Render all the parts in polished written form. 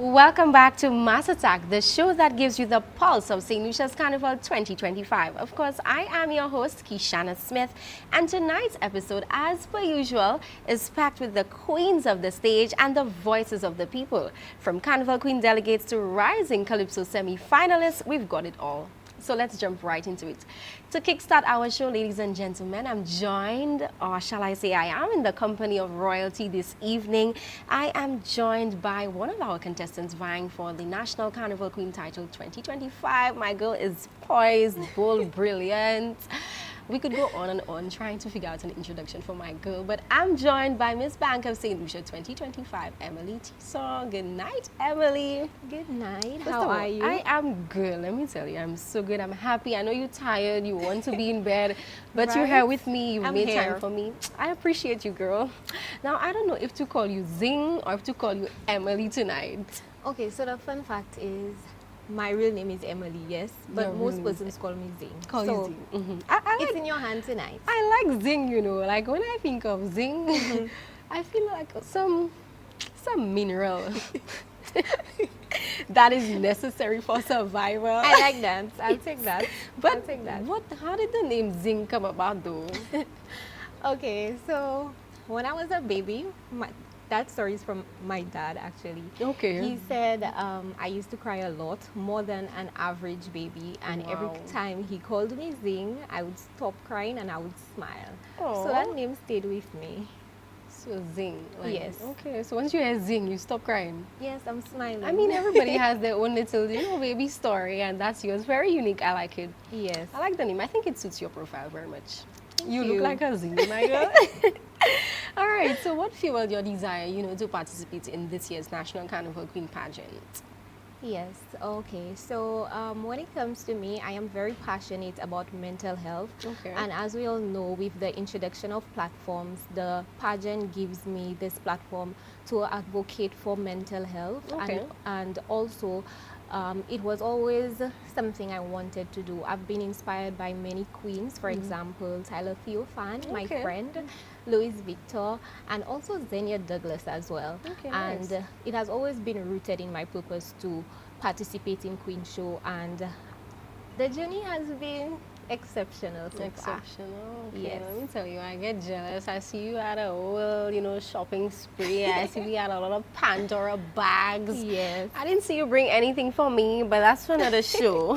Welcome back to Mass Attack, the show that gives you the pulse of St. Lucia's Carnival 2025. Of course, I am your host, Kishana Smith, and tonight's episode, as per usual, is packed with the queens of the stage and the voices of the people. From Carnival Queen delegates to rising Calypso semi-finalists, we've got it all. So let's jump right into it. To kickstart our show, ladies and gentlemen, I'm joined, or shall I say I am in the company of royalty this evening. I am joined by one of our contestants vying for the National Carnival Queen title 2025. My girl is poised, bold, brilliant. We could go on and on trying to figure out an introduction for my girl, but I'm joined by Miss Bank of St. Lucia 2025, Emily Tisson. Good night, Emily. Good night. First How of all, are you? I am good. Let me tell you, I'm so good. I'm happy. I know you're tired. You want to be in bed, but you're here Right? with me. You I'm made here. time for me. I appreciate you, girl. Now, I don't know if to call you Zing or if to call you Emily tonight. Okay, so the fun fact is my real name is Emily, yes, but Your real most name is persons call me Zing. Call so you Zing. I it's like, in your hand tonight. I like Zing, you know. Like when I think of Zing, I feel like some mineral that is necessary for survival. I like that. I'll take that. But I'll take that. how did the name Zing come about though? Okay, so when I was a baby, that story is from my dad actually. Okay. He said I used to cry a lot, more than an average baby, and every Wow. time he called me Zing, I would stop crying and I would smile. Aw. So that name stayed with me. So Zing. Yes. Okay. So once you hear Zing, you stop crying. Yes, I'm smiling. I mean, everybody has their own little, baby story, and that's yours. Very unique. I like it. Yes. I like the name. I think it suits your profile very much. You you. look like a Zing, my girl. All right. So what fueled your desire, to participate in this year's National Carnival Queen pageant? Yes, okay. So when it comes to me, I am very passionate about mental health. Okay. And as we all know, with the introduction of platforms, the pageant gives me this platform to advocate for mental health. Okay. And also, it was always something I wanted to do. I've been inspired by many queens, for example, Tyler Theophan, my Okay. friend, Louise Victor, and also Xenia Douglas as well. Okay, And nice. it has always been rooted in my purpose to participate in Queen Show, and the journey has been exceptional so far. Exceptional. Okay, Yes. let me tell you, I get jealous. I see you at a whole, shopping spree. I see you had a lot of Pandora bags. Yes. I didn't see you bring anything for me, but that's for another show.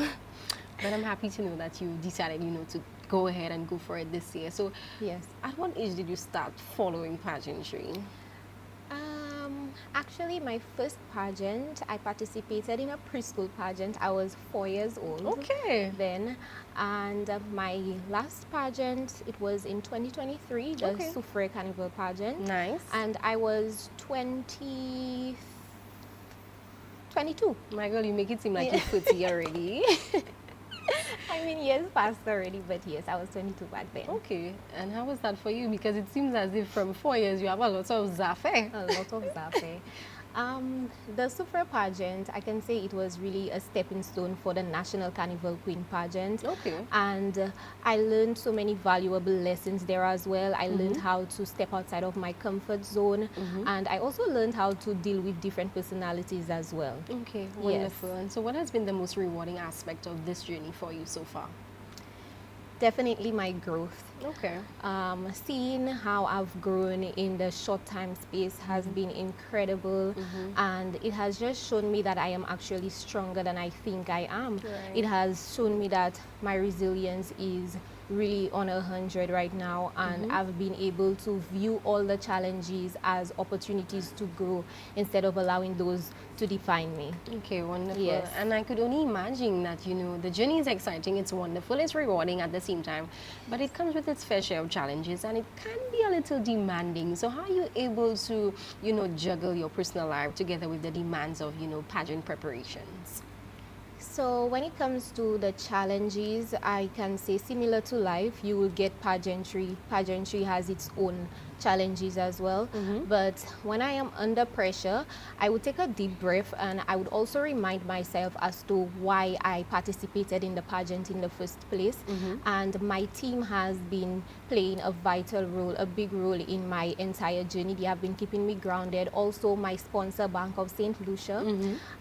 But I'm happy to know that you decided, to go ahead and go for it this year. So, Yes. at what age did you start following pageantry? Actually, my first pageant, I participated in a preschool pageant. I was 4 years old. Okay. Then, and my last pageant, it was in 2023, the Okay. Soufrière Carnival pageant. Nice. And I was 22. My girl, you make it seem like Yeah. you're 30 already. I mean, years passed already, but yes, I was 22 back then. Okay. And how was that for you? Because it seems as if from 4 years you have a lot of zafe. A lot of zape. The Soufrière pageant, I can say it was really a stepping stone for the National Carnival Queen pageant. Okay. And I learned so many valuable lessons there as well. I learned how to step outside of my comfort zone, and I also learned how to deal with different personalities as well. Okay, Yes. wonderful. And so what has been the most rewarding aspect of this journey for you so far? Definitely my growth. Okay. Seeing how I've grown in the short time space has been incredible, and it has just shown me that I am actually stronger than I think I am. Right. It has shown me that my resilience is really on 100 right now, and I've been able to view all the challenges as opportunities to grow instead of allowing those to define me. Okay, wonderful. Yes. And I could only imagine that, the journey is exciting, it's wonderful, it's rewarding at the same time, but it comes with its fair share of challenges and it can be a little demanding. So how are you able to, juggle your personal life together with the demands of, pageant preparations? So when it comes to the challenges, I can say similar to life, you will get pageantry. Pageantry has its own challenges as well. But when I am under pressure, I would take a deep breath, and I would also remind myself as to why I participated in the pageant in the first place. And my team has been playing a vital role, a big role in my entire journey. They have been keeping me grounded. Also, my sponsor, Bank of St. Lucia.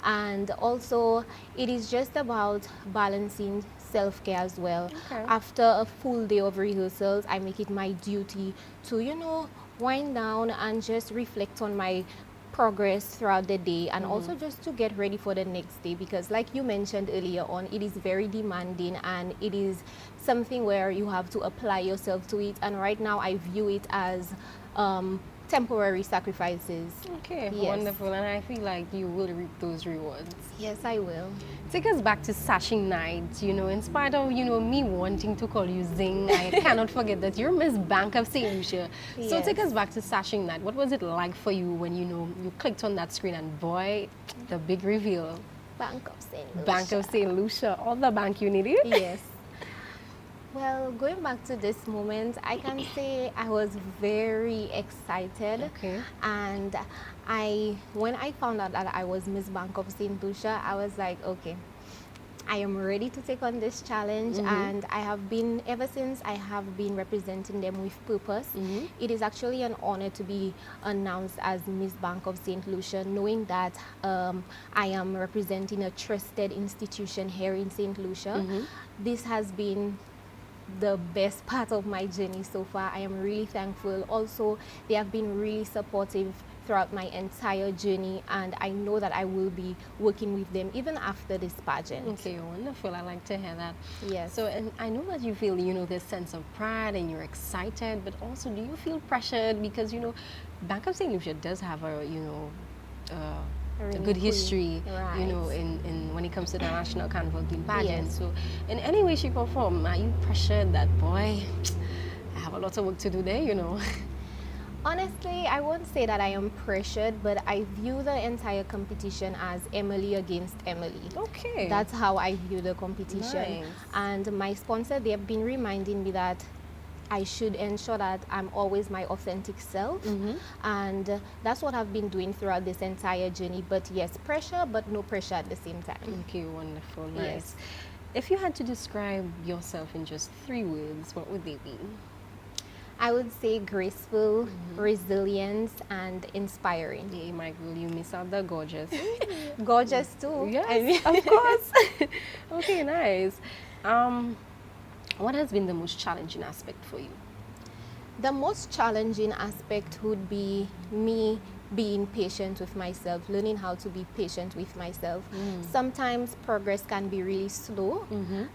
And also, it is just about balancing self-care as well. Okay. After a full day of rehearsals, I make it my duty to, wind down and just reflect on my progress throughout the day, and also just to get ready for the next day, because like you mentioned earlier on, it is very demanding and it is something where you have to apply yourself to it, and right now I view it as temporary sacrifices. Okay, Yes. wonderful. And I feel like you will reap those rewards. Yes, I will. Take us back to Sashing Night. In spite of, me wanting to call you Zing, I cannot forget that you're Miss Bank of St. Lucia. So Yes. take us back to Sashing Night. What was it like for you when, you clicked on that screen and boy, the big reveal. Bank of St. Lucia. Bank of St. Lucia, all the bank you needed? Yes. Well, going back to this moment, I can say I was very excited. Okay. And when I found out that I was Miss Bank of St. Lucia, I was like, okay, I am ready to take on this challenge. And I have been, ever since I have been representing them with purpose. It is actually an honor to be announced as Miss Bank of St. Lucia, knowing that I am representing a trusted institution here in St. Lucia. This has been the best part of my journey so far. I am really thankful. Also, they have been really supportive throughout my entire journey, and I know that I will be working with them even after this pageant. Okay, wonderful. I like to hear that. Yes. So, and I know that you feel, this sense of pride and you're excited, but also do you feel pressured because, Bank of St. Lucia does have a Really good cool. history, Right. in when it comes to the National Carnival Queen pageant. Yes. So, in any way, shape, or form, are you pressured that, boy, I have a lot of work to do there, Honestly, I won't say that I am pressured, but I view the entire competition as Emily against Emily. Okay. That's how I view the competition. Nice. And my sponsor, they have been reminding me that I should ensure that I'm always my authentic self. And that's what I've been doing throughout this entire journey. But yes, pressure, but no pressure at the same time. Okay, wonderful, nice. Yes. If you had to describe yourself in just 3 words, what would they be? I would say graceful, resilient, and inspiring. Yeah, my girl, you miss out the gorgeous. Gorgeous too. Yes, of course. Okay, nice. What has been the most challenging aspect for you? The most challenging aspect would be me being patient with myself, learning how to be patient with myself. Sometimes progress can be really slow,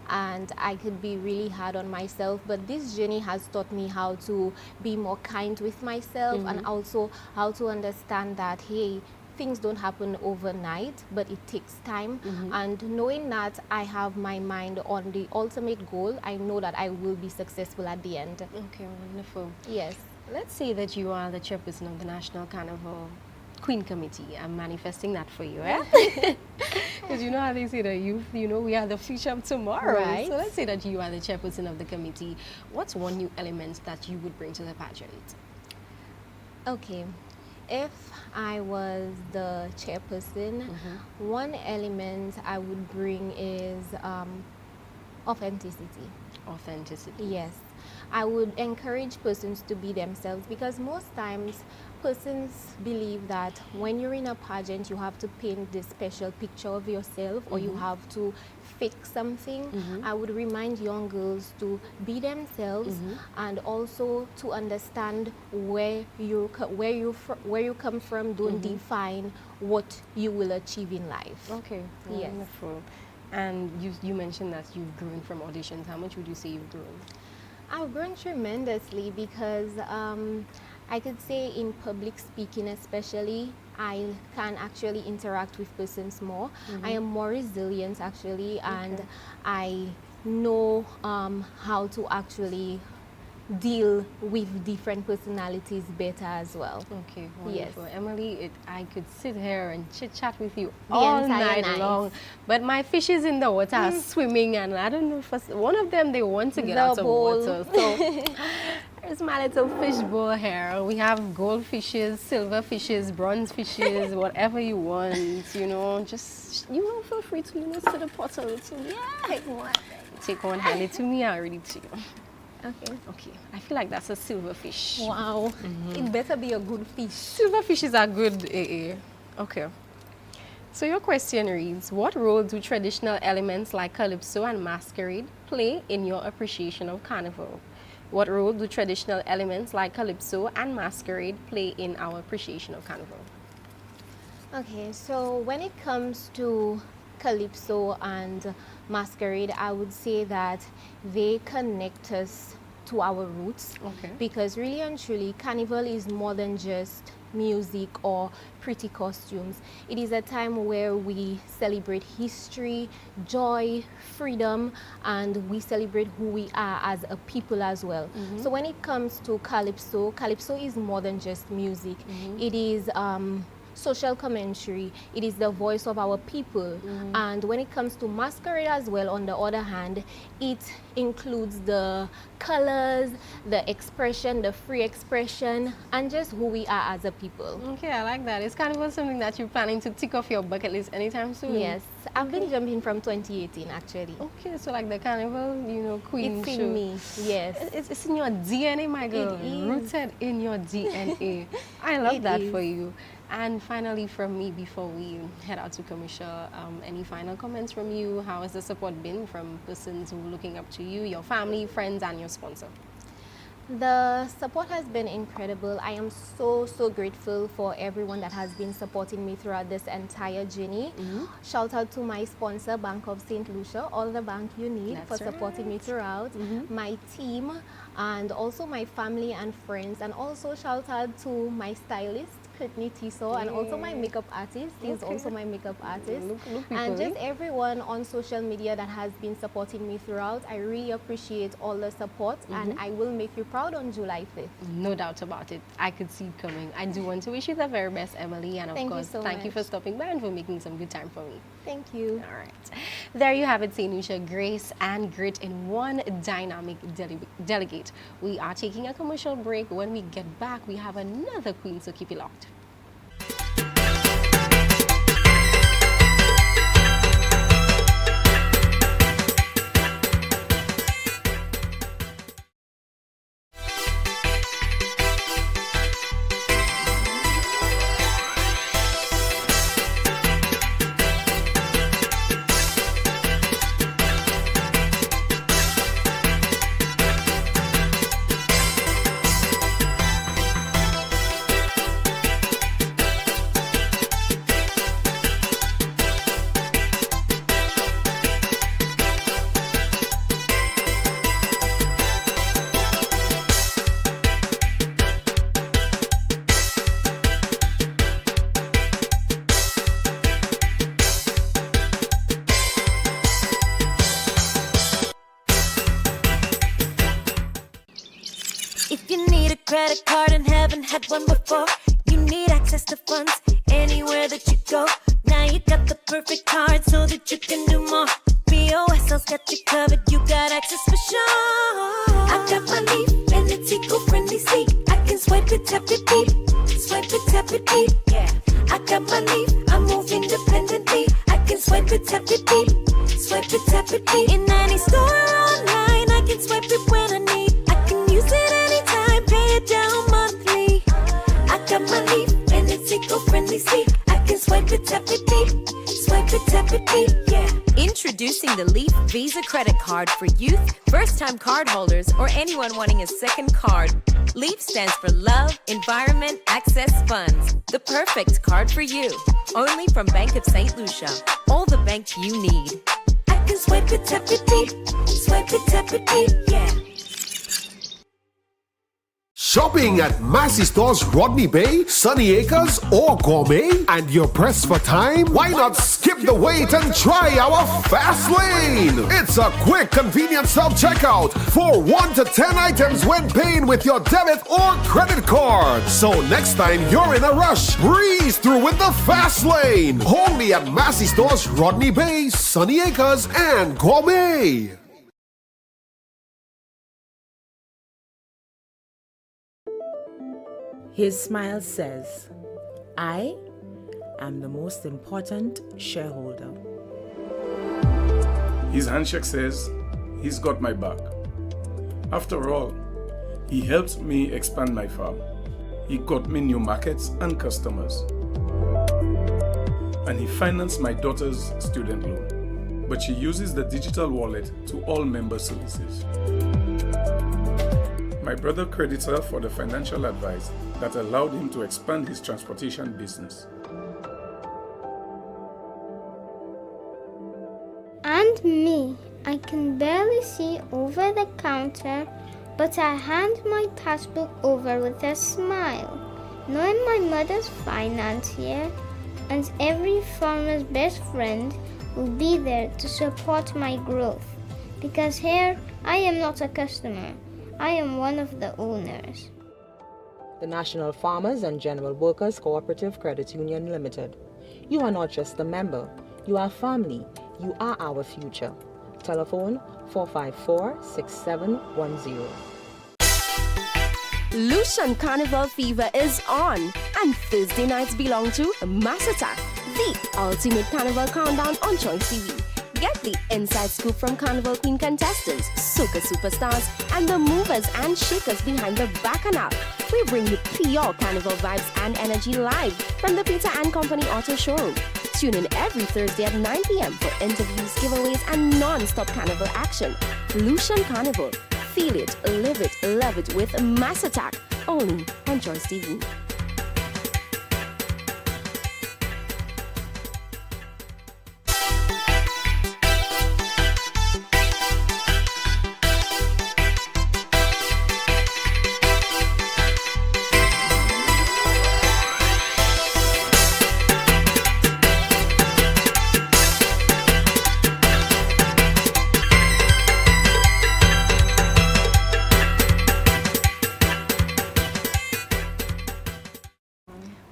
and I could be really hard on myself, but this journey has taught me how to be more kind with myself, and also how to understand that, hey, things don't happen overnight, but it takes time. And knowing that I have my mind on the ultimate goal, I know that I will be successful at the end. Okay, wonderful. Yes. Let's say that you are the chairperson of the National Carnival Queen Committee. I'm manifesting that for you, eh? Because you know how they say that youth, we are the future of tomorrow. Right. So let's say that you are the chairperson of the committee. What's one new element that you would bring to the pageant? Okay. If I was the chairperson, one element I would bring is authenticity. Authenticity. Yes. I would encourage persons to be themselves, because most times persons believe that when you're in a pageant, you have to paint this special picture of yourself, or you have to fake something. I would remind young girls to be themselves, and also to understand where you come from. Don't define what you will achieve in life. Okay, Yes. wonderful. And you mentioned that you've grown from auditions. How much would you say you've grown? I've grown tremendously, because I could say in public speaking especially, I can actually interact with persons more. I am more resilient actually, and I know how to actually deal with different personalities better as well. Okay, Yes. wonderful. Emily, I could sit here and chit-chat with you The all entire night night. long, but my fishes in the water are swimming, and I don't know if one of them, they want to get The out of bowl. water. So Here's my little fishbowl here. We have goldfishes, silver fishes, bronze fishes, whatever you want, just, feel free to, to the bottle. So, yeah, take one, hand it to me, I'll read it to you. Okay, I feel like that's a silver fish. Wow. It better be a good fish. Silver fishes are good, Okay. So your question reads, what role do traditional elements like calypso and masquerade play in your appreciation of Carnival? What role do traditional elements like calypso and masquerade play in our appreciation of Carnival? Okay, so when it comes to calypso and masquerade, I would say that they connect us to our roots. Okay. Because really and truly, Carnival is more than just music or pretty costumes. It is a time where we celebrate history, joy, freedom, and we celebrate who we are as a people as well. So when it comes to calypso, calypso is more than just music. It is social commentary. It is the voice of our people. And when it comes to masquerade as well, on the other hand, it includes the colors, the expression, the free expression, and just who we are as a people. Okay, I like that. It's kind of something that you're planning to tick off your bucket list anytime soon. Yes, I've been jumping from 2018 actually. Okay, so like the Carnival, queen It's show. in me, yes. It's in your DNA, my girl. It is. Rooted in your DNA. I love that is. for you. And finally, from me, before we head out to commercial, any final comments from you? How has the support been from persons who are looking up to you, your family, friends, and your sponsor? The support has been incredible. I am so grateful for everyone that has been supporting me throughout this entire journey. Shout out to my sponsor, Bank of St. Lucia, all the bank you need. That's for supporting me throughout, my team, and also my family and friends, and also shout out to my stylist, Courtney Tiso, and also my makeup artist. He's also my makeup artist. And just everyone on social media that has been supporting me throughout. I really appreciate all the support, and I will make you proud on July 5th. No doubt about it. I could see it coming. I do want to wish you the very best, Emily, and of Thank you course, so thank you much. for stopping by and for making some good time for me. Thank you. All right. There you have it, St. Lucia, grace and grit in one dynamic delegate. We are taking a commercial break. When we get back, we have another queen, so keep it locked. If you need a credit card and haven't had one before, you need access to funds anywhere that you go. Now you got the perfect card so that you can do more. BOSL's got you covered, you got access for sure. I got my Leaf and it's eco-friendly sleek. I can swipe it, tap it, beep. Swipe it, tap it, beep. Yeah. I got my Leaf, I move independently. I can swipe it, tap it, beep. Swipe it, tap it, beep. In any store or online, I can swipe it when I need. I can use it anytime, pay it down monthly. I got my Leaf and it's eco-friendly sleek. I can swipe it, tap it, beep. Swipe it, tap it, beep. Yeah. Introducing the Leaf Visa Credit Card for youth, first-time cardholders, or anyone wanting a second card. Leaf stands for Love, Environment, Access Funds. The perfect card for you. Only from Bank of St. Lucia. All the bank you need. I can swipe it, tap it, beep. Swipe it, tap it, beep. Yeah. Shopping at Massey Stores, Rodney Bay, Sunny Acres, or Gourmet, and you're pressed for time? Why not skip the wait and try our Fast Lane? It's a quick, convenient self-checkout for 1 to 10 items when paying with your debit or credit card. So next time you're in a rush, breeze through with the Fast Lane. Only at Massey Stores, Rodney Bay, Sunny Acres, and Gourmet. His smile says, I am the most important shareholder. His handshake says, he's got my back. After all, he helped me expand my farm. He got me new markets and customers. And he financed my daughter's student loan. But she uses the digital wallet to all member services. My brother credits her for the financial advice that allowed him to expand his transportation business. And me, I can barely see over the counter, but I hand my passbook over with a smile, knowing my mother's financier and every farmer's best friend will be there to support my growth. Because here, I am not a customer, I am one of the owners. The National Farmers and General Workers Cooperative Credit Union Limited. You are not just a member, you are family, you are our future. Telephone 454-6710. Lucian Carnival fever is on, and Thursday nights belong to Mass Attack, the ultimate carnival countdown on Choice TV. Get the inside scoop from Carnival Queen contestants, soca superstars, and the movers and shakers behind the bacchanal. We bring you pure carnival vibes and energy live from the Peter and Company Auto Showroom. Tune in every Thursday at 9 p.m. for interviews, giveaways, and non-stop carnival action. Lucian Carnival. Feel it, live it, love it with Mass Attack, only on Choice TV.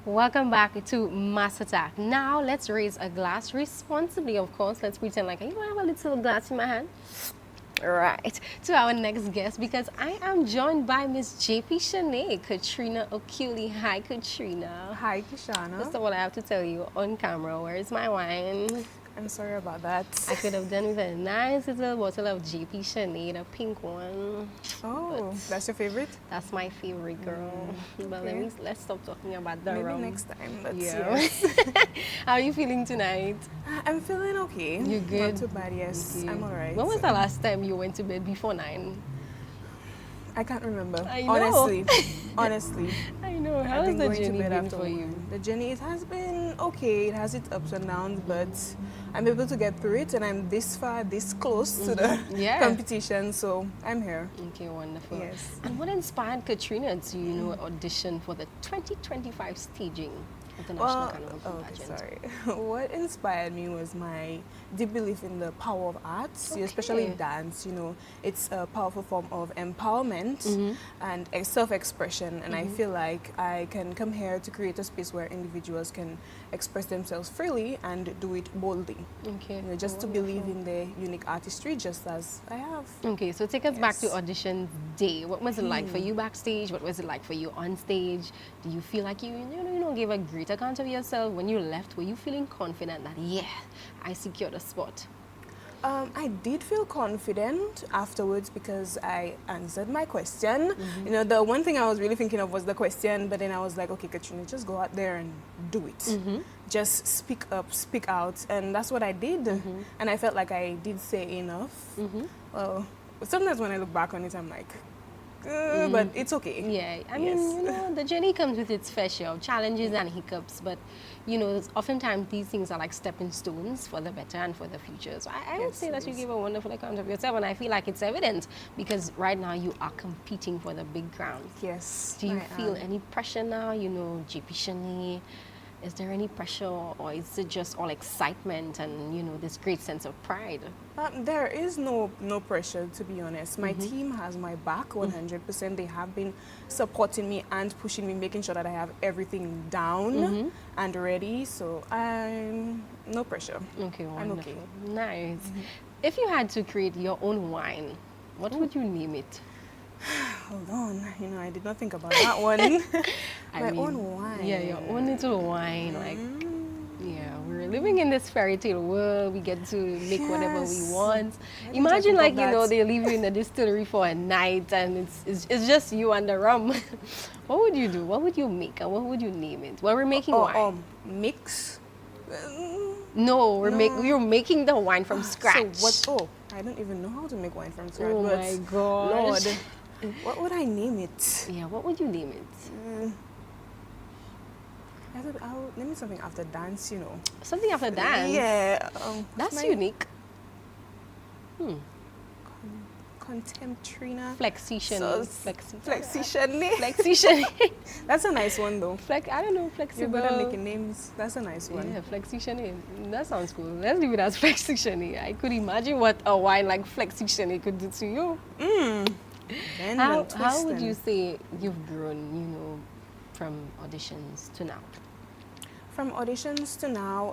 Welcome back to Mass Attack. Now let's raise a glass responsibly, of course. Let's pretend like I have a little glass in my hand. Right, to our next guest, because I am joined by Miss JP Shanae, Katrina Okuli. Hi, Katrina. Hi, Kishana. First of all, I have to tell you on camera, where is my wine? I'm sorry about that. I could have done with a nice little bottle of JP Shanae, the pink one. Oh, that's your favorite? That's my favorite, girl. But okay. let's stop talking about the Maybe rum. next time, but Yeah. yes. How are you feeling tonight? I'm feeling okay. You good? Not too bad, yes. Okay. I'm alright. When was the last time you went to bed before 9? I can't remember. I know. Honestly. I know. How I've has been the going to journey bed been after for work. you? The journey, it has been okay. It has its ups and downs, but I'm able to get through it, and I'm this far, this close to the Yeah. competition, so I'm here. Okay, wonderful. Yes. And what inspired Katrina to, audition for the 2025 staging of the National Carnival Pageant? Sorry. What inspired me was my deep belief in the power of arts, Okay. especially dance. It's a powerful form of empowerment and self-expression, and I feel like I can come here to create a space where individuals can express themselves freely and do it boldly. Okay. Just to believe in their unique artistry, just as I have. Okay, so take us back to Yes. audition day. What was it like for you backstage? What was it like for you on stage? Do you feel like you gave a great account of yourself when you left? Were you feeling confident that, yeah, I secured a spot? I did feel confident afterwards because I answered my question. The one thing I was really thinking of was the question, but then I was like, okay, Katrina, just go out there and do it. Just speak up, speak out, and that's what I did. And I felt like I did say enough. Well, sometimes when I look back on it, I'm like, but it's okay. Yeah, I mean, the journey comes with its fair share of challenges and hiccups, but, oftentimes these things are like stepping stones for the better and for the future. So I would Yes, say it that you is. give a wonderful account of yourself, and I feel like it's evident because right now you are competing for the big crown. Yes. Do you I feel am. any pressure now? JP Shanae, is there any pressure, or is it just all excitement and, this great sense of pride? There is no pressure, to be honest. My team has my back 100%. They have been supporting me and pushing me, making sure that I have everything down and ready. So I'm no pressure. Okay, I'm wonderful. okay. Nice. If you had to create your own wine, what would you name it? Hold on. I did not think about that one. My own wine. Yeah, your own little wine. Like, yeah, we're living in this fairy tale world. We get to make whatever we Yes. want. I didn't Imagine, think like, of you know, that. they leave you in the distillery for a night and it's just you and the rum. What would you do? What would you make and what would you name it? Well, we're making wine. Mix. No, you're making the wine from scratch. So what? Oh, I don't even know how to make wine from scratch. Oh but my gosh. Lord, what would I name it? Yeah, what would you name it? I would name it something after dance, you know. Something after dance. Yeah. That's my unique. Contemporina. Flexition. Flexition. Flexition. That's a nice one though. I don't know, You're flexible. good at making names. That's a nice one. Yeah, Flexition. That sounds cool. Let's leave it as Flexition. I could imagine what a wine like Flexition could do to you. Bend How and would twist you and- say you've grown, you know, from auditions to now? From auditions to now,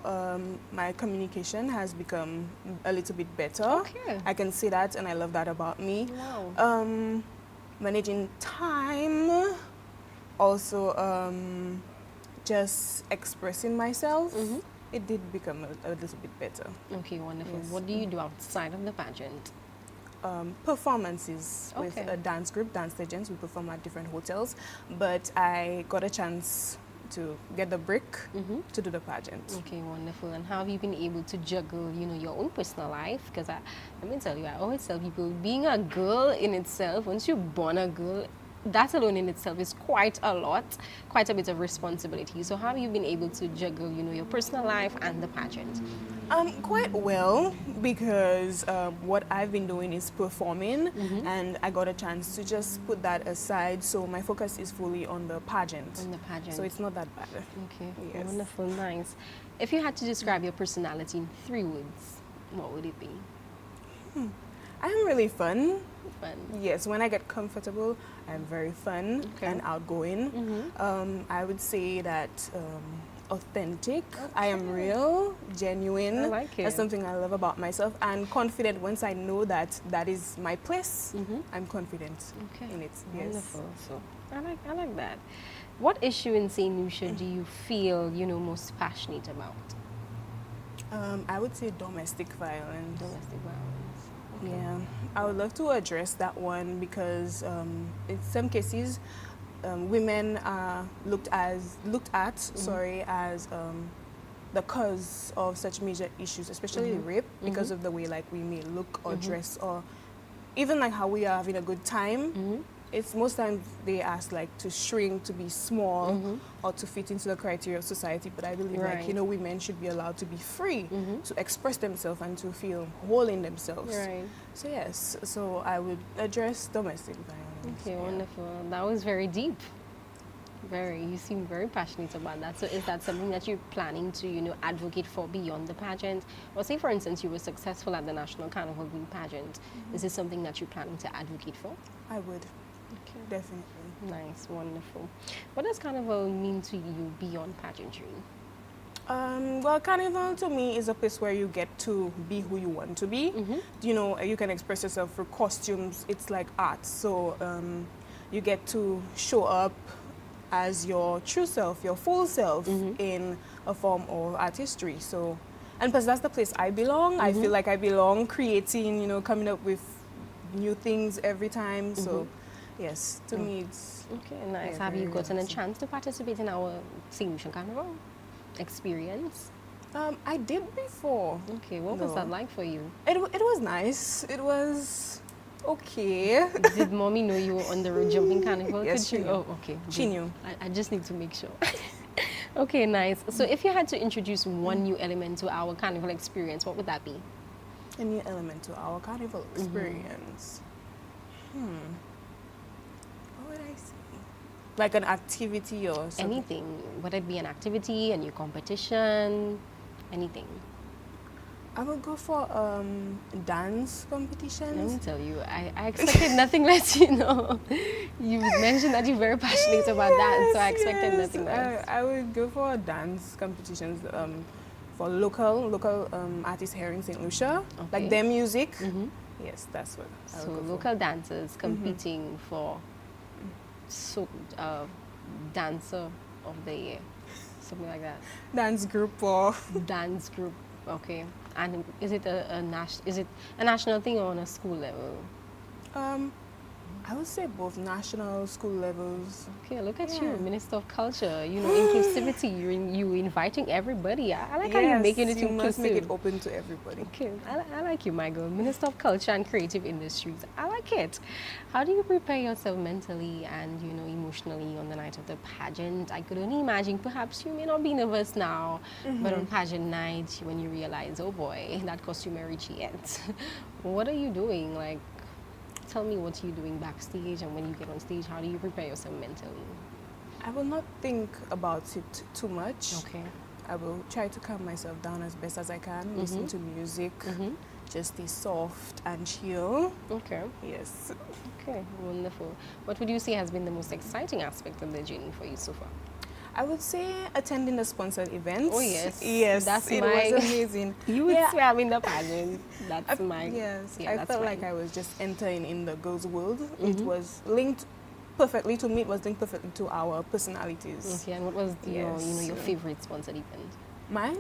my communication has become a little bit better. Okay. I can see that, and I love that about me. Wow. Managing time, also just expressing myself. It did become a little bit better. Okay, wonderful. Yes. What do you do outside of the pageant? Performances with Okay. a dance group, Dance Legends. We perform at different hotels, but I got a chance to get the break to do the pageant. Okay, wonderful. And how have you been able to juggle, you know, your own personal life? Because let me tell you, I always tell people, being a girl in itself, once you're born a girl, that alone in itself is quite a lot, quite a bit of responsibility. So how have you been able to juggle, you know, your personal life and the pageant? Quite well, because what I've been doing is performing, and I got a chance to just put that aside. So my focus is fully on the pageant. On the pageant. So it's not that bad. Okay, Yes. wonderful, nice. If you had to describe your personality in 3 words, what would it be? I am really fun. Fun. Yes, when I get comfortable, I'm very fun Okay. and outgoing. I would say that authentic. I am real, genuine. I like That's it. something I love about myself, and confident. Once I know that that is my place, I'm confident Okay. in it. Yes. Wonderful. So I like that. What issue in St. Lucia do you feel, you know, most passionate about? I would say domestic violence. Domestic violence. Yeah, I would love to address that one because in some cases, women are looked at, as the cause of such major issues, especially rape, because of the way like we may look or dress, or even like how we are having a good time. It's most times they ask like to shrink, to be small, or to fit into the criteria of society. But I believe like, you know, women should be allowed to be free to express themselves and to feel whole in themselves. Right. So yes, so I would address domestic violence. Okay, yeah. wonderful. That was very deep. You seem very passionate about that. So is that something that you're planning to, you know, advocate for beyond the pageant? Or say, for instance, you were successful at the National Carnival Green pageant. Is this something that you're planning to advocate for? I would, Okay. definitely. Nice, wonderful. What does Carnival mean to you beyond pageantry? Well, Carnival to me is a place where you get to be who you want to be. You know, you can express yourself through costumes. It's like art. So you get to show up as your true self, your full self in a form of artistry. So, and plus that's the place I belong. I feel like I belong creating, you know, coming up with new things every time. So, yes, to me it's... Okay, nice. Yeah, Have you very gotten a relaxing. chance to participate in our St. Lucia Carnival experience? I did before. Okay, what was No. that like for you? It was nice. It was okay. Did mommy know you were on the road jumping carnival? Yes, Could she you? knew. Oh, okay. She good. knew. I just need to make sure. Okay, nice. So if you had to introduce one new element to our carnival experience, what would that be? A new element to our carnival experience. What would I say? Like an activity or something? Anything. Would it be an activity, a new competition, anything? I would go for dance Let me competitions. tell you, I expected nothing less, you know. You mentioned that you're very passionate about that, so I expected nothing less. I would go for dance competitions for local artists here in St. Lucia, Okay. like their music. Yes, that's what I would So go for. local dancers competing for dancer of the year, something like that. Dance group or Dance group, okay. And is it is it a national thing or on a school level? I would say both national, school levels. Okay, look at you, Yeah. Minister of Culture. You know, inclusivity. You inviting everybody. I like how you're making it you must make it inclusive. open to everybody. Okay, I like you, my girl. Minister of Culture and Creative Industries. I like it. How do you prepare yourself mentally and, you know, emotionally on the night of the pageant? I could only imagine perhaps you may not be nervous now, but on pageant night, when you realize, oh boy, that costume may reach yet. What are you doing? Like, tell me what you're doing backstage, and when you get on stage, how do you prepare yourself mentally? I will not think about it too much. Okay. I will try to calm myself down as best as I can, listen to music, just stay soft and chill. Okay. Yes. Okay, wonderful. What would you say has been the most exciting aspect of the journey for you so far? I would say attending the sponsored events. Oh, yes. Yes, That's it my- was amazing. You would Yeah. swear I'm in the pageant. That's my... Yes, yeah, I that's felt mine. like I was just entering in the girls' world. It was linked perfectly to me. It was linked perfectly to our personalities. Okay, and what was your, you know, your Yes. favorite sponsored event? Mine?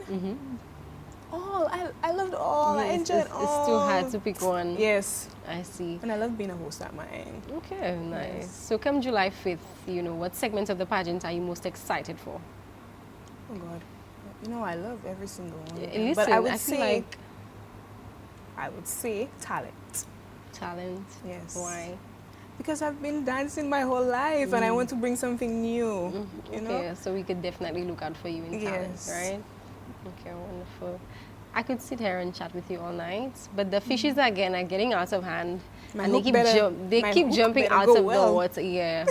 All. I loved all. I Yes, enjoyed it's all. too hard to pick one. Yes, I see. and I love being a host at mine. Okay, nice. Yes. So come July 5th, you know, what segment of the pageant are you most excited for? Oh God, you know I love every single one. of them. Listen, but I would feel say, like talent. talent. Yes. Why? Because I've been dancing my whole life, and I want to bring something new. You know. Okay, so we could definitely look out for you in talent, Yes. right? Okay, wonderful. I could sit here and chat with you all night, but the fishes again are getting out of hand, My and they hook keep better- my keep hook jumping better out go of well. the water. Yeah,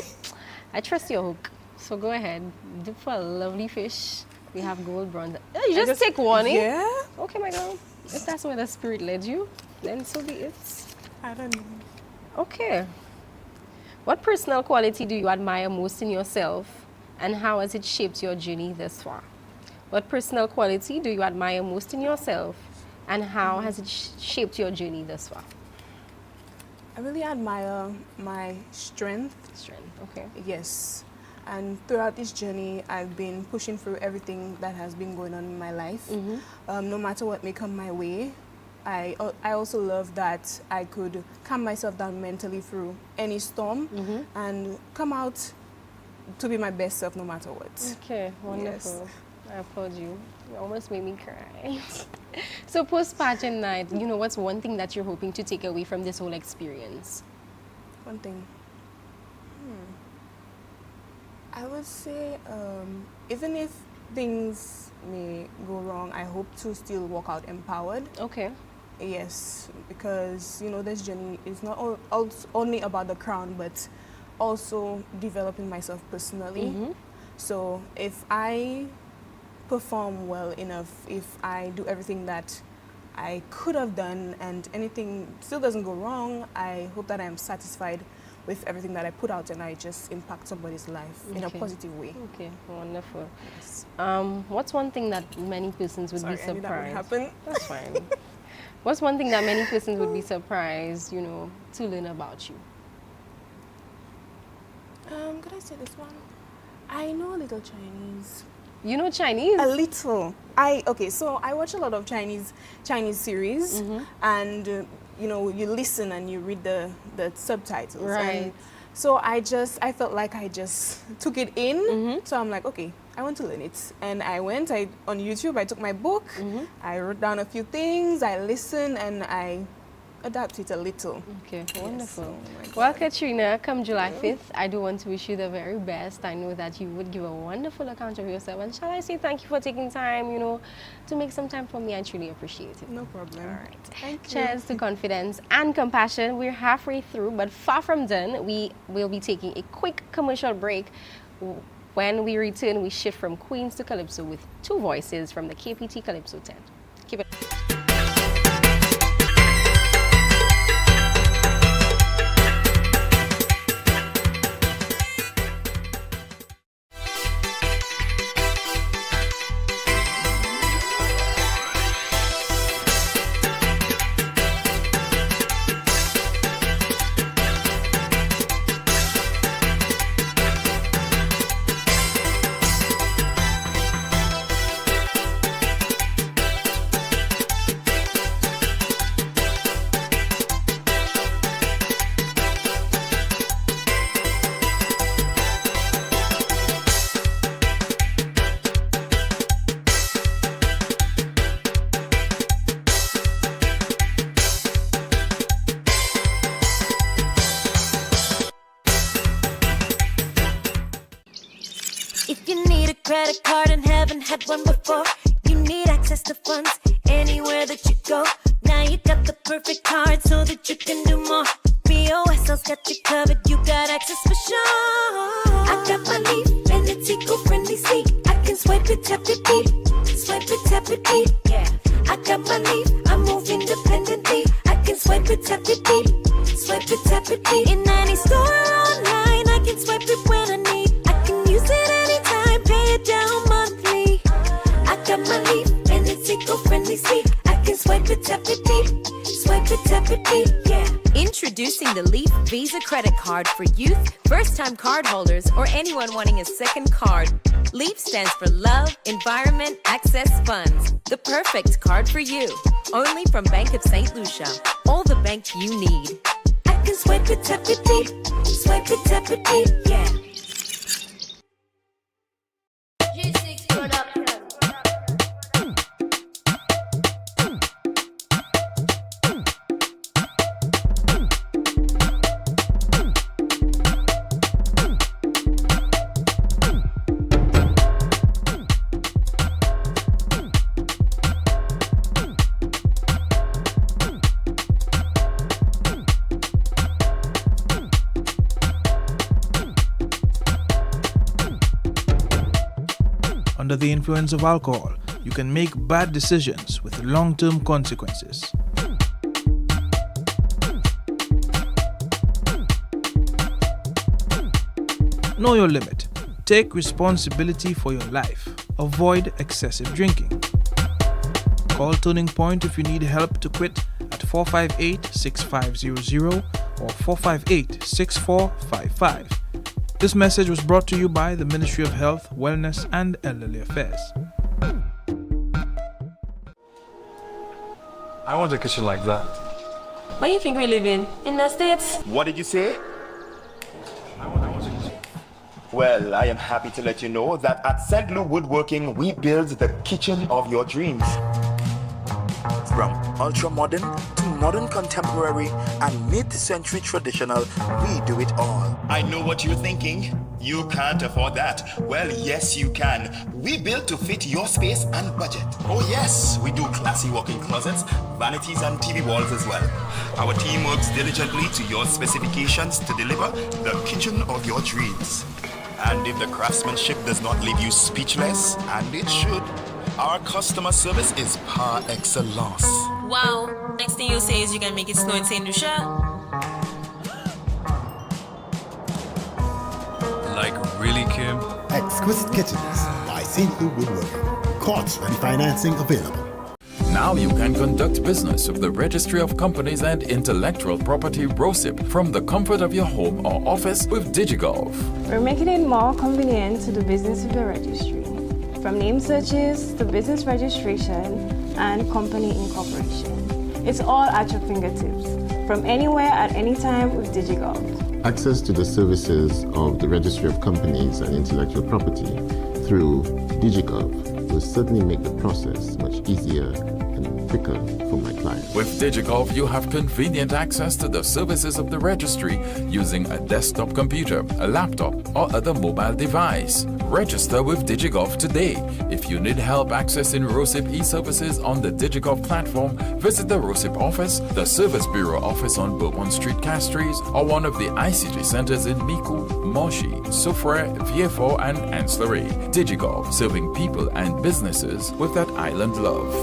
I trust your hook. So go ahead, dip for a lovely fish. We have gold, bronze. You just take one, eh? Yeah. Okay, my girl. If that's where the spirit led you, then so be it. I don't know. Okay. What personal quality do you admire most in yourself, and how has it shaped your journey thus far? What personal quality do you admire most in yourself, and how has it shaped your journey thus far? I really admire my strength. Strength, okay. Yes. And throughout this journey, I've been pushing through everything that has been going on in my life. No matter what may come my way, I also love that I could calm myself down mentally through any storm and come out to be my best self no matter what. Okay, wonderful. I applaud you. You almost made me cry. So post-pageant night, you know, what's one thing that you're hoping to take away from this whole experience? One thing. I would say, even if things may go wrong, I hope to still walk out empowered. Okay. Yes, because, you know, this journey is not only about the crown, but also developing myself personally. So if I perform well enough, if I do everything that I could have done and anything still doesn't go wrong, I hope that I am satisfied with everything that I put out and I just impact somebody's life in a Okay. positive way. Okay, wonderful. Yes. What's one thing that many persons would Sorry, be I knew that would surprised? happen. That's fine. What's one thing that many persons would be surprised, you know, to learn about you? Could I say this one? I know a little Chinese. You know Chinese? A little. So I watch a lot of Chinese series, and you know, you listen and you read the subtitles. Right. And so I felt like I just took it in. So I'm like, okay, I want to learn it. And I went on YouTube, I took my book, I wrote down a few things, I listened, and I adapted a little. Okay, wonderful. Oh my God. Well, Katrina, come July 5th, I do want to wish you the very best. I know that you would give a wonderful account of yourself. And shall I say thank you for taking time, you know, to make some time for me. I truly appreciate it. No problem. All right. Thank you. Cheers to confidence and compassion. We're halfway through, but far from done. We will be taking a quick commercial break. When we return, we shift from Queens to Calypso with two voices from the KPT Calypso tent. Keep it. credit card and haven't had one before. You need access to funds anywhere that you go. Now you got the perfect card so that you can do more. BOSL's got you covered, you got access for sure. I got my Leaf and it's eco-friendly sleek. I can swipe it, tap it, beep. Swipe it, tap it, beep. Yeah. I got my Leaf, I move independently. I can swipe it, tap it, beep. Swipe it, tap it, beep. In any store or online, I can swipe it when I need. I can use it anytime, pay it down monthly. I got my Leaf and it's eco-friendly sleek. I can swipe it, tap it, beep. Swipe it, tap it, beep. Yeah. Introducing the Leaf Visa credit card for youth, first-time cardholders, or anyone wanting a second card. Leaf stands for Love, Environment, Access Funds. The perfect card for you. Only from Bank of St. Lucia. All the bank you need. I can swipe it, tap it, beep. Swipe it, tap it, beep. Yeah. G6 Production. Under the influence of alcohol, you can make bad decisions with long-term consequences. Know your limit. Take responsibility for your life. Avoid excessive drinking. Call Turning Point if you need help to quit at 458-6500 or 458-6455. This message was brought to you by the Ministry of Health, Wellness and Elderly Affairs. I want a kitchen like that. Where do you think we live in? In the States? What did you say? I want a kitchen. Well, I am happy to let you know that at St. Lou Woodworking, we build the kitchen of your dreams. From ultra-modern to modern contemporary and mid-century traditional, we do it all. I know what you're thinking. You can't afford that. Well, yes, you can. We build to fit your space and budget. Oh yes, we do classy walk-in closets, vanities and TV walls as well. Our team works diligently to your specifications to deliver the kitchen of your dreams. And if the craftsmanship does not leave you speechless, and it should, our customer service is par excellence. Wow. Next thing you say is you can make it snow in St. Lucia? Like really, Kim? Exquisite Kitchens by St. Lou Woodworking. Courts ready financing available. Now you can conduct business with the Registry of Companies and Intellectual Property ROCIP from the comfort of your home or office with DigiGov. We're making it more convenient to do business with the registry. From name searches to business registration and company incorporation. It's all at your fingertips, from anywhere at any time with DigiGov. Access to the services of the Registry of Companies and Intellectual Property through DigiGov will certainly make the process much easier and quicker for my clients. With DigiGov, you have convenient access to the services of the registry using a desktop computer, a laptop, or other mobile device. Register with DigiGov today. If you need help accessing ROCIP e-services on the DigiGov platform, visit the ROCIP office, the Service Bureau office on Bourbon Street, Castries, or one of the ICT centers in Micoud, Moshi, Soufrière, Vieux-Fort, and Anse-Lauré. DigiGov, serving people and businesses with that island love.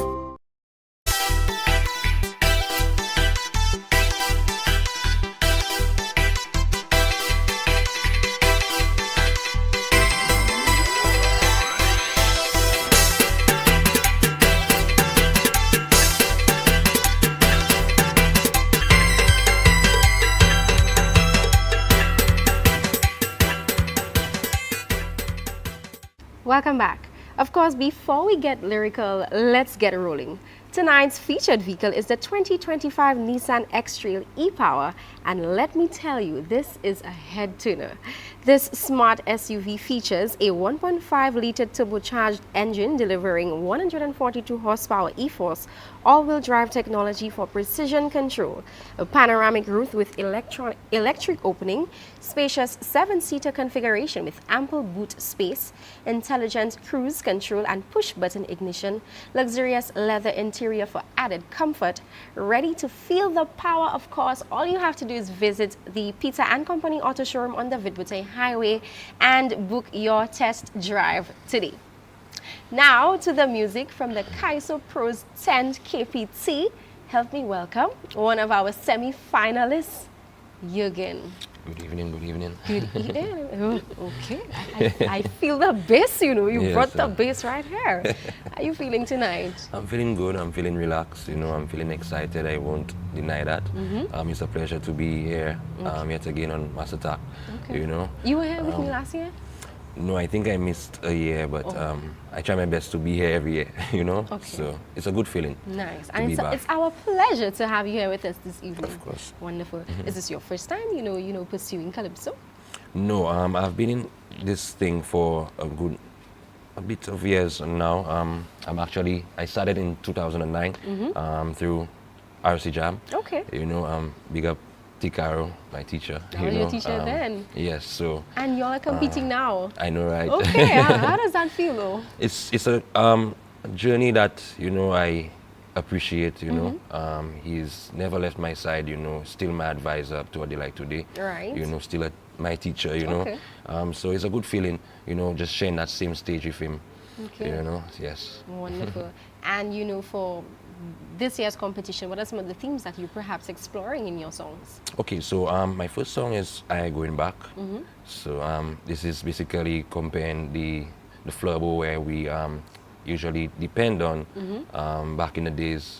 Welcome back. Of course, before we get lyrical, let's get rolling. Tonight's featured vehicle is the 2025 Nissan X-Trail e-Power, and let me tell you, this is a head-turner. This smart SUV features a 1.5-liter turbocharged engine delivering 142 horsepower e-force all-wheel drive technology for precision control, a panoramic roof with electric opening, spacious 7-seater configuration with ample boot space, intelligent cruise control and push-button ignition, luxurious leather interior for added comfort, ready to feel the power. Of course, all you have to do is visit the Peter and Company Auto Showroom on the Vidbute Highway and book your test drive today. Now to the music from the Kaiso Pros 10 KPT. Help me welcome one of our semi-finalists, Jürgen. Good evening, good evening. Good evening. Oh, okay. I feel the bass, you know. You Yes, brought the bass right here. How are you feeling tonight? I'm feeling good, I'm feeling relaxed, you know, I'm feeling excited, I won't deny that. It's a pleasure to be here yet again on Mass Attack, you know. You were here with me last year? No, I think I missed a year, but I try my best to be here every year, you know. So it's a good feeling. Nice. to And be it's, back. it's our pleasure to have you here with us this evening. Of course. Wonderful. Is this your first time, pursuing Calypso? No, I've been in this thing for a bit of years now. I started in 2009 through RC Jam. Okay. You know, big up Tikaro, my teacher. Oh, your teacher then. Yes, so. And you're competing now. I know, right? Okay. How does that feel, though? It's a journey that, you know, I appreciate, you know. He's never left my side, you know, still my advisor up to a day like today. Right. You know, still my teacher, you know. Okay. So it's a good feeling, you know, just sharing that same stage with him. Okay. You know, yes. Wonderful. And, for this year's competition, what are some of the themes that you're perhaps exploring in your songs? Okay, so my first song is I Going Back. So this is basically comparing the flurbo where we usually depend on back in the days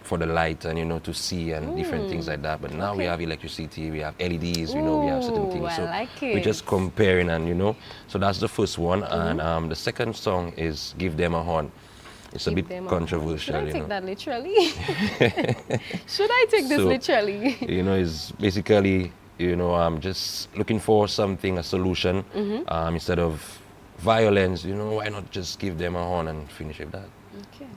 for the light and, you know, to see and different things like that. But now we have electricity, we have LEDs, you know, we have certain things. So we're just comparing and, you know, so that's the first one. And the second song is Give Them a Horn. It's a bit controversial, Should I you take know. that literally? Should I take this So, literally? You know, it's basically, you know, I'm just looking for something, a solution, instead of violence, you know, why not just give them a horn and finish with that? Okay,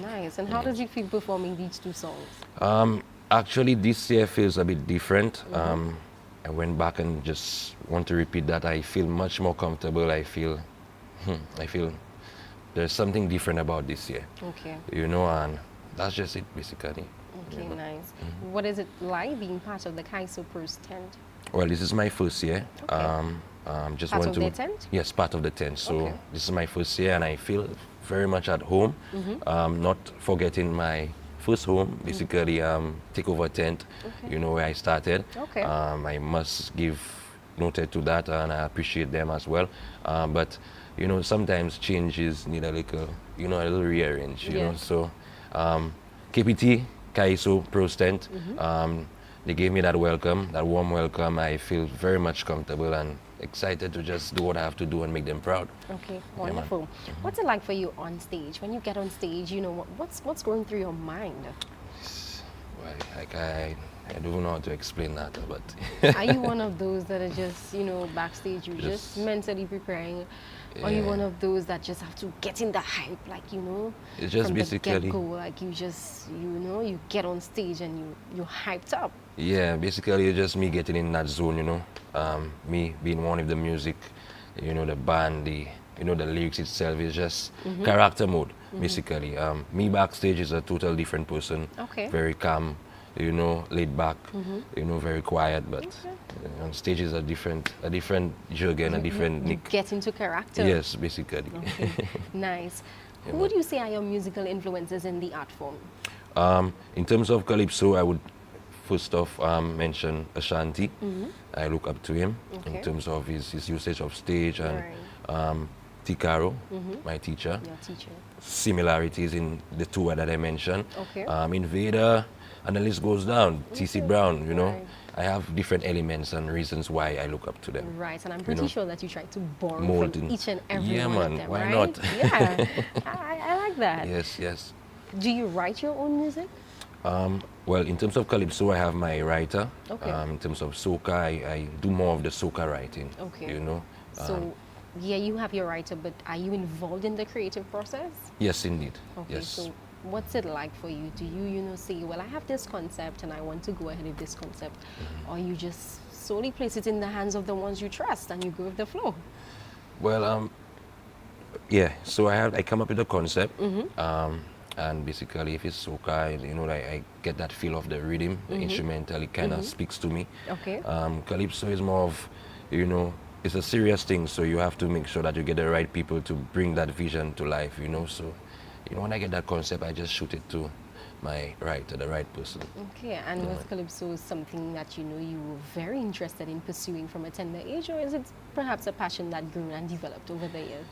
nice. And how does it feel performing these two songs? Actually, this year feels a bit different. I went back and just want to repeat that. I feel much more comfortable. I feel there's something different about this year. Okay. You know, and that's just it, basically. Okay, you know. nice. What is it like being part of the Kaiso Pros tent? Well, this is my first year. Just Part want of to the tent? Yes, part of the tent. So Okay. this is my first year, and I feel very much at home. Not forgetting my first home, basically takeover tent. You know where I started. Okay. I must give noted to that, and I appreciate them as well. But you know, sometimes changes need a little, you know, a little rearrange. You know, so KPT, Kaiso Pros tent. They gave me that welcome, that warm welcome. I feel very much comfortable and excited to just do what I have to do and make them proud. Okay, Yeah, man. wonderful. What's it like for you on stage? When you get on stage, you know, what's going through your mind? Well, like I don't know how to explain that, but Are you one of those that are just, you know, backstage, you're just mentally preparing? Or are you one of those that just have to get in the hype, like, you know, It's just from basically- the get-go, like you just, you know, you get on stage and you're hyped up. yeah, basically it's just me getting in that zone, you know. Me being one of the music, you know, the band, you know, the lyrics itself is just character mode, basically. Me backstage is a total different person. Okay. Very calm, you know, laid back, you know, very quiet, but on stage is a different Jürgen, a different Nick. Get into character. Yes, basically. Okay. Nice. Yeah, Who would you say are your musical influences in the art form? In terms of Calypso, I would first off mention Ashanti. I look up to him in terms of his usage of stage, and Tikaro, my teacher. Your teacher. Similarities in the two that I mentioned. Okay. Invader, and the list goes down. T.C. Brown, you know. I have different elements and reasons why I look up to them. Right, and I'm you pretty know. sure that you try to borrow Mold from in- each and every Yeah, one man, of them, why right? not? Yeah, I like that. Yes, yes. Do you write your own music? Well, in terms of Calypso, I have my writer. Okay. In terms of soca, I do more of the soca writing. Okay. You know. So, yeah, you have your writer, but are you involved in the creative process? Yes, indeed. Okay, Yes. so what's it like for you? Do you say, well, I have this concept and I want to go ahead with this concept, or you just solely place it in the hands of the ones you trust and you go with the flow? Well, yeah. So I come up with a concept, and basically, if it's soca, I get that feel of the rhythm, the instrumental. It kind of speaks to me. Okay. Calypso is more of, it's a serious thing, so you have to make sure that you get the right people to bring that vision to life. So, when I get that concept, I just shoot it to the right person. Okay, and was Calypso something that you were very interested in pursuing from a tender age, or is it perhaps a passion that grew and developed over the years?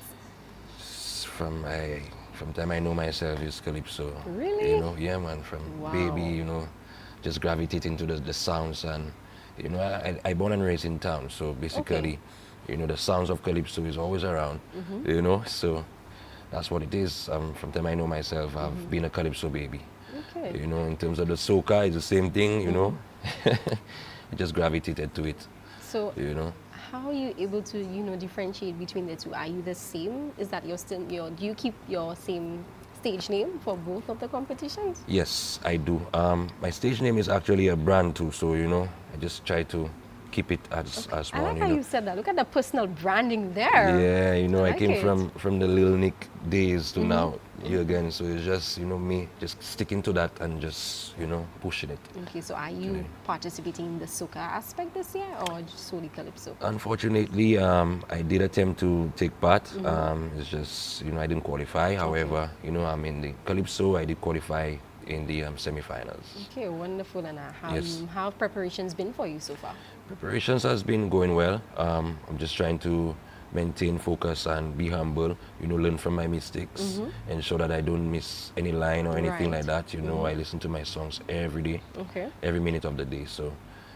From the time I know myself, is Calypso. Really? Yeah, man. From baby, just gravitating to the sounds, and I born and raised in town, so basically, the sounds of Calypso is always around. So that's what it is. From the time I know myself, I've been a Calypso baby. Okay. In terms of the soca, it's the same thing. I just gravitated to it. So, how are you able to, differentiate between the two? Are you the same? Is that do you keep your same stage name for both of the competitions? Yes, I do. My stage name is actually a brand too, so I just try to keep it as I one. like how you said that. Look at the personal branding there. Yeah, I came it. from the Lil Nick days to now here again, so it's just me just sticking to that and just pushing it. Okay, so are you participating in the soca aspect this year, or just solely Calypso? Unfortunately, I did attempt to take part. It's just I didn't qualify. However, I'm in the Calypso. I did qualify in the semi-finals. Okay, wonderful. And how have preparations been for you so far? Preparations has been going well. I'm just trying to maintain focus and be humble, learn from my mistakes, ensure that I don't miss any line or anything like that. I listen to my songs every day, every minute of the day. So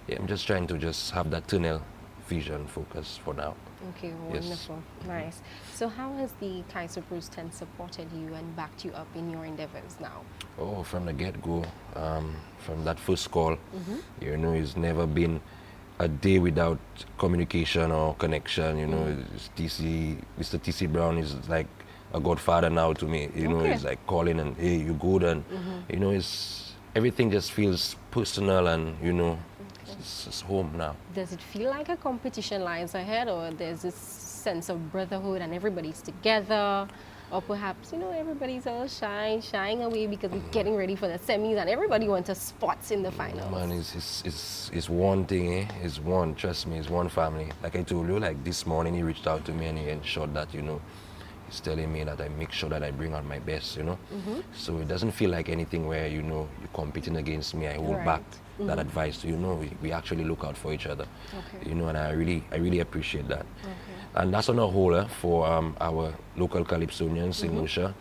yeah, I'm just trying to just have that tunnel vision focus for now. Okay, wonderful. Yes. Nice. So how has the Kaiser Bruce 10 supported you and backed you up in your endeavors now? Oh, from the get-go, from that first call, it's never been a day without communication or connection. Mr. TC Brown is like a godfather now to me. He's like calling and, hey, you good, and it's everything just feels personal, and it's home now. Does it feel like a competition lies ahead, or there's this sense of brotherhood and everybody's together? Or perhaps, everybody's all shying away because we're getting ready for the semis and everybody wants a spot in the finals. Man, it's one thing, eh? It's one, trust me, it's one family. Like I told you, like this morning he reached out to me and he ensured that, he's telling me that I make sure that I bring out my best, So it doesn't feel like anything where, you're competing against me. I hold back that advice. We actually look out for each other, and I really appreciate that. And that's on a whole for our local Calypsonians in Lucia.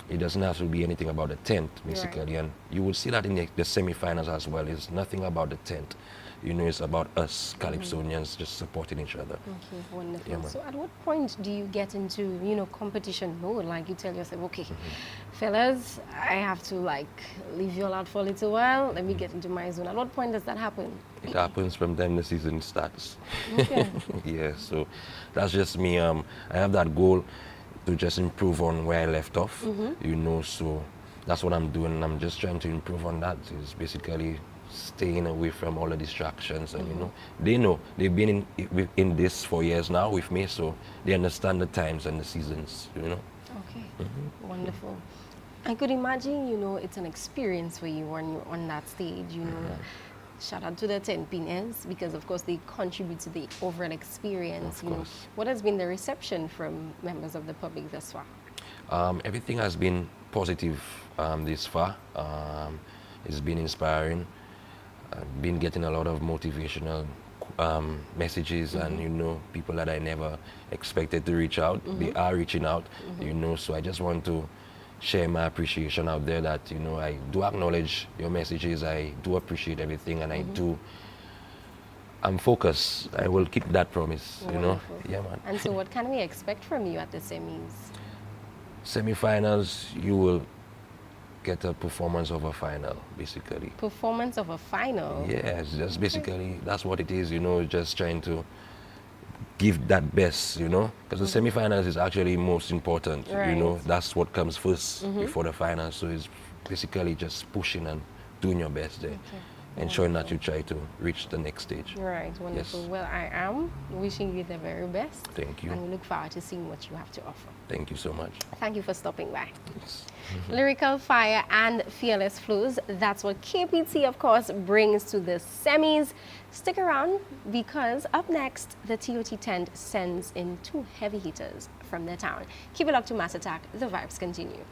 It doesn't have to be anything about the tent, basically. And you will see that in the semi-finals as well. It's nothing about the tent. It's about us Calypsonians just supporting each other. Okay, wonderful. Yeah, so at what point do you get into, competition mode? Like you tell yourself, okay, fellas, I have to leave you all out for a little while. Let me get into my zone. At what point does that happen? It happens from time the season starts. Okay. Yeah, so that's just me. I have that goal to just improve on where I left off, so that's what I'm doing. I'm just trying to improve on that. It's basically staying away from all the distractions, and they know they've been in this for years now with me, so they understand the times and the seasons. Okay, wonderful. I could imagine it's an experience for you when you're on that stage. Shout out to the 10 Pines because of course they contribute to the overall experience. What has been the reception from members of the public thus far? Everything has been positive this far. It's been inspiring. I've been getting a lot of motivational messages, and people that I never expected to reach out, they are reaching out, so I just want to share my appreciation out there that I do acknowledge your messages, I do appreciate everything, and I'm focused. I will keep that promise. Wonderful. Yeah, man. And so what can we expect from you at the semis? Semi-finals, you will get a performance of a final, basically. Performance of a final? Yes, just basically, that's what it is, just trying to give that best, you know, because the semi-finals is actually most important, you know, Right. that's what comes first before the finals. So it's basically just pushing and doing your best there, ensuring that you try to reach the next stage. Right, wonderful. Yes. Well, I am wishing you the very best. Thank you. And we look forward to seeing what you have to offer. Thank you so much. Thank you for stopping by. Lyrical fire and fearless flows. That's what KPT, of course, brings to the semis. Stick around because up next, the TOT tent sends in 2 heavy hitters from their town. Keep it locked to Mass Attack. The vibes continue.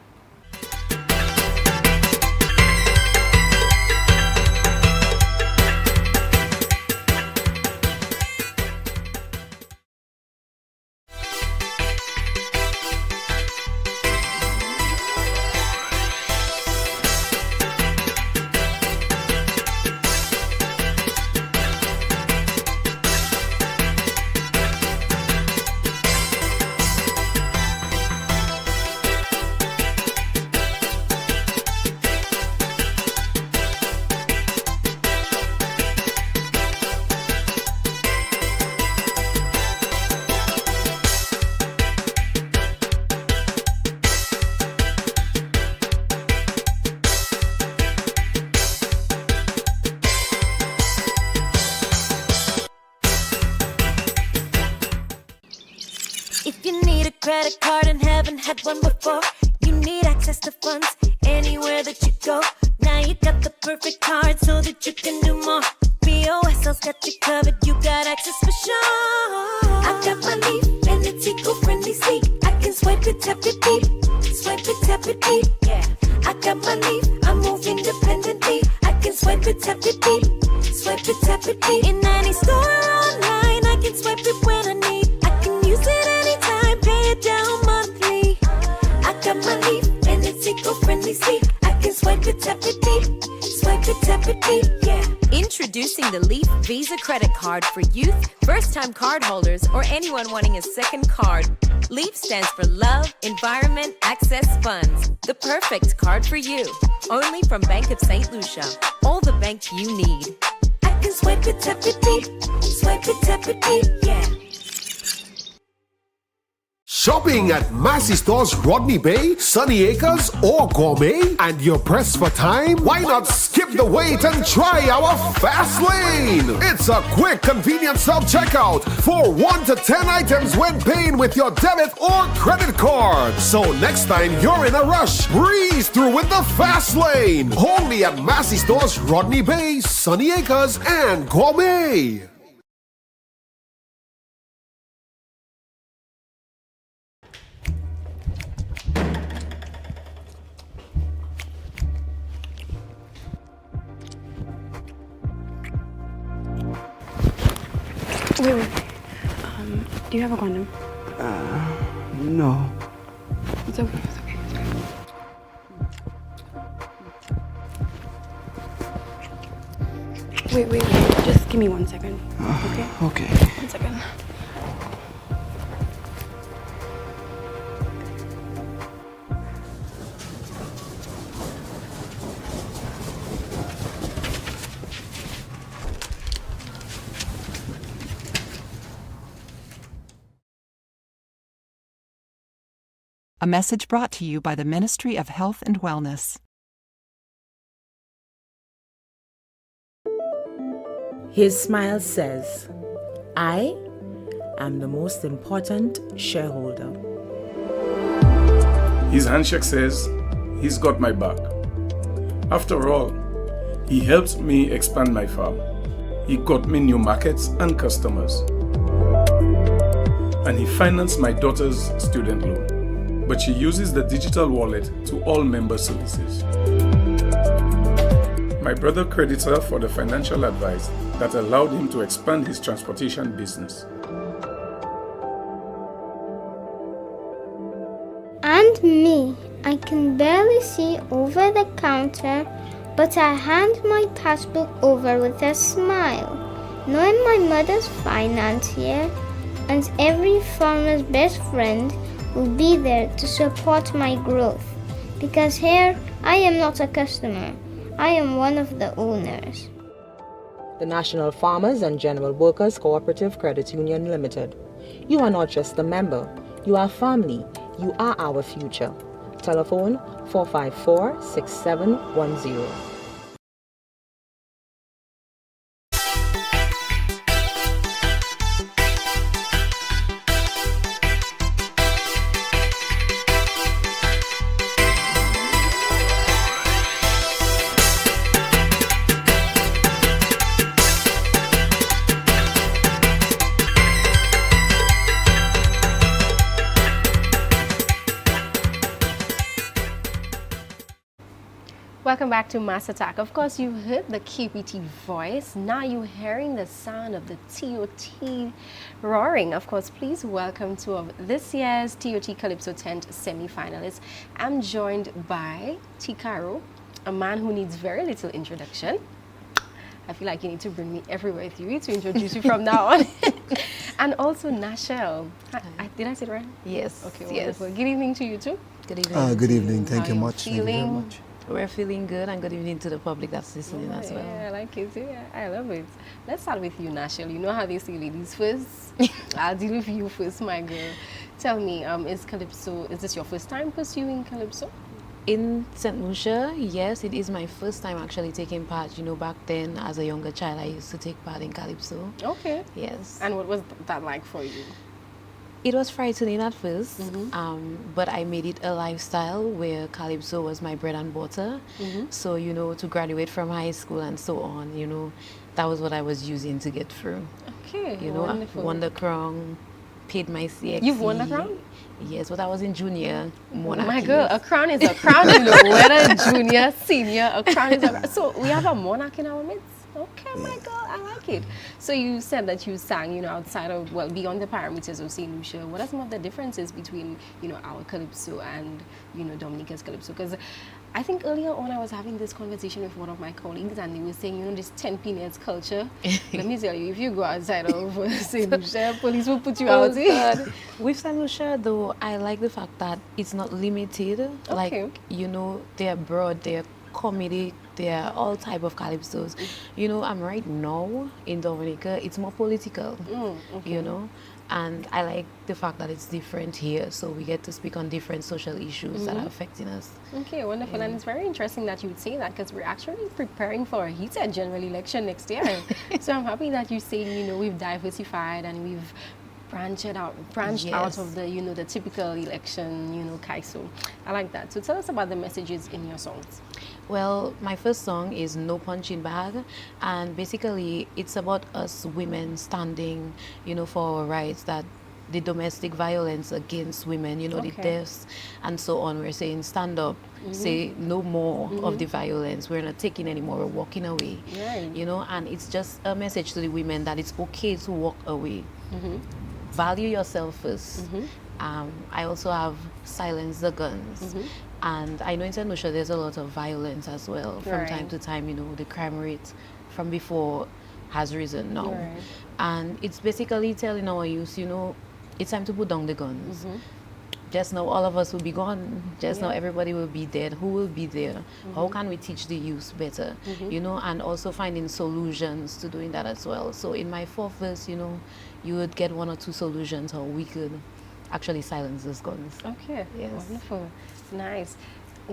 If you need a credit card and haven't had one before, you need access to funds anywhere that you go. Now you got the perfect card so that you can do more. BOSL's got you covered, you got access for sure. I got my Leaf and it's eco-friendly sleek. I can swipe it, tap it, beep. Swipe it, tap it, beep. Yeah. I got my Leaf, I move independently. I can swipe it, tap it, beep. Swipe it, tap it, beep. In any store or online, I can swipe it when I need. I can use it anytime, pay it down monthly. I got my Leaf and it's eco-friendly sleek. I can swipe it, tap it, beep. Swipe it, tap it, beep. Yeah. Introducing the Leaf Visa credit card for youth, first-time card holders, or anyone wanting a second card. Leaf stands for Love, Environment, Access Funds. The perfect card for you. Only from Bank of St. Lucia. All the bank you need. I can swipe it, tap it, beep. Swipe it, tap it, beep. Yeah. Shopping at Massy Stores Rodney Bay, Sunny Acres, or Gourmet, and you're pressed for time? Why not skip the wait and try our Fast Lane? It's a quick, convenient self-checkout for 1 to 10 items when paying with your debit or credit card. So next time you're in a rush, breeze through with the Fast Lane. Only at Massy Stores Rodney Bay, Sunny Acres, and Gourmet. Wait. Do you have a condom? No. It's okay. Wait. Just give me 1 second. Okay? Okay. 1 second. A message brought to you by the Ministry of Health and Wellness. His smile says, I am the most important shareholder. His handshake says, he's got my back. After all, he helped me expand my farm. He got me new markets and customers. And he financed my daughter's student loan. But she uses the digital wallet to all member services. My brother credits her for the financial advice that allowed him to expand his transportation business. And me, I can barely see over the counter, but I hand my passbook over with a smile, knowing my mother's financier and every farmer's best friend will be there to support my growth. Because here, I am not a customer. I am one of the owners. The National Farmers and General Workers Cooperative Credit Union Limited. You are not just a member, you are family, you are our future. Telephone 454-6710. Welcome back to Mass Attack. Of course, you heard the KPT voice. Now you're hearing the sound of the TOT roaring. Of course, please welcome two of this year's TOT Calypso 10 semi-finalists. I'm joined by Tikaro, a man who needs very little introduction. I feel like you need to bring me everywhere with you to introduce you from now on. And also Nashelle. Did I say it right? Yes. Okay, yes. wonderful. Good evening to you too. Good evening. Good evening. Thank How you are much. Thank you very feeling? much. We're feeling good, and good evening to the public that's listening as well. Yeah, I like it too. Yeah, I love it. Let's start with you, Nashelle. You know how they say ladies first. I'll deal with you first, my girl. Tell me, is this your first time pursuing Calypso? In St. Lucia, yes, it is my first time actually taking part. You know, back then as a younger child, I used to take part in Calypso. Okay. Yes. And what was that like for you? It was frightening at first, but I made it a lifestyle where Calypso was my bread and butter. So, you know, to graduate from high school and so on, you know, that was what I was using to get through. Okay, you know, wonderful. I won the crown, paid my CXC. You've won the crown? Yes, but I was in junior monarchy. My girl, a crown is a crown, you know, whether junior, senior, a crown is a crown. So we have a monarch in our midst. Okay, my girl, I like it. So you said that you sang, you know, outside of, well, beyond the parameters of St. Lucia. What are some of the differences between, you know, our Calypso and, you know, Dominica's Calypso? Because I think earlier on I was having this conversation with one of my colleagues and they were saying, you know, this 10 peanuts culture. Let me tell you, if you go outside of St. Lucia, police will put you out. With St. Lucia, though, I like the fact that it's not limited. Okay. Like, you know, they're broad, they're comedic, there are all type of calypsos. You know, I'm right now in Dominica, it's more political, you know, and I like the fact that it's different here, so we get to speak on different social issues that are affecting us. Okay, wonderful. Yeah. And it's very interesting that you would say that because we're actually preparing for a heated general election next year. So I'm happy that you say, you know, we've diversified and we've branched out of the, you know, the typical election, you know, Kaiso. I like that. So tell us about the messages in your songs. Well, my first song is No Punching Bag, and basically it's about us women standing, you know, for our rights, that the domestic violence against women, you know, the deaths and so on. We're saying stand up, say no more of the violence. We're not taking anymore, we're walking away, you know, and it's just a message to the women that it's okay to walk away. Value yourself first. I also have Silence the Guns. And I know in St. Lucia there's a lot of violence as well. From time to time, you know, the crime rate from before has risen now. And it's basically telling our youth, you know, it's time to put down the guns. Just now all of us will be gone. Just now everybody will be dead. Who will be there? How can we teach the youth better? You know, and also finding solutions to doing that as well. So in my fourth verse, you know, you would get one or two solutions how we could actually silence those guns. Okay, yes. Wonderful, nice.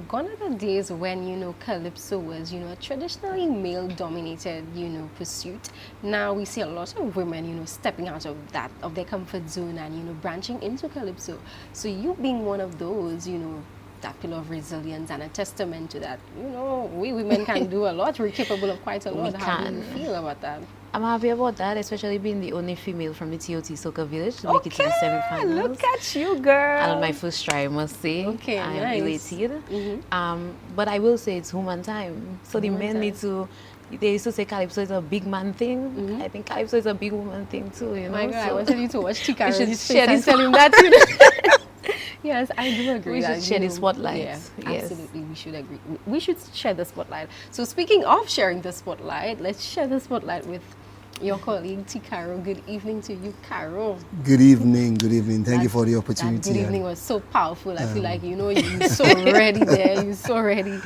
Gone are the days when, you know, Calypso was, you know, a traditionally male-dominated, you know, pursuit. Now we see a lot of women, you know, stepping out of their comfort zone and, you know, branching into Calypso. So you being one of those, you know, that pillar of resilience and a testament to that, you know, we women can do a lot. We're capable of quite a lot. How do you feel about that? I'm happy about that, especially being the only female from the TOT Soca Village to make it to the semi-finals. Look at you, girl. And on my first try, I must say, I am elated. But I will say it's woman time. So the men need to, they used to say Calypso is a big man thing. I think Calypso is a big woman thing too, you know. My God, so I wanted you to watch Tika. We should share and this tell him that. Yes, I do agree. We should share the spotlight. Yeah, yes. absolutely, we should agree. We should share the spotlight. So speaking of sharing the spotlight, let's share the spotlight with your colleague, Tikaro. Good evening to you, Caro. Good evening, good evening. Thank you for the opportunity. That good evening was so powerful. I feel like, you know, you're so ready there. You're so ready.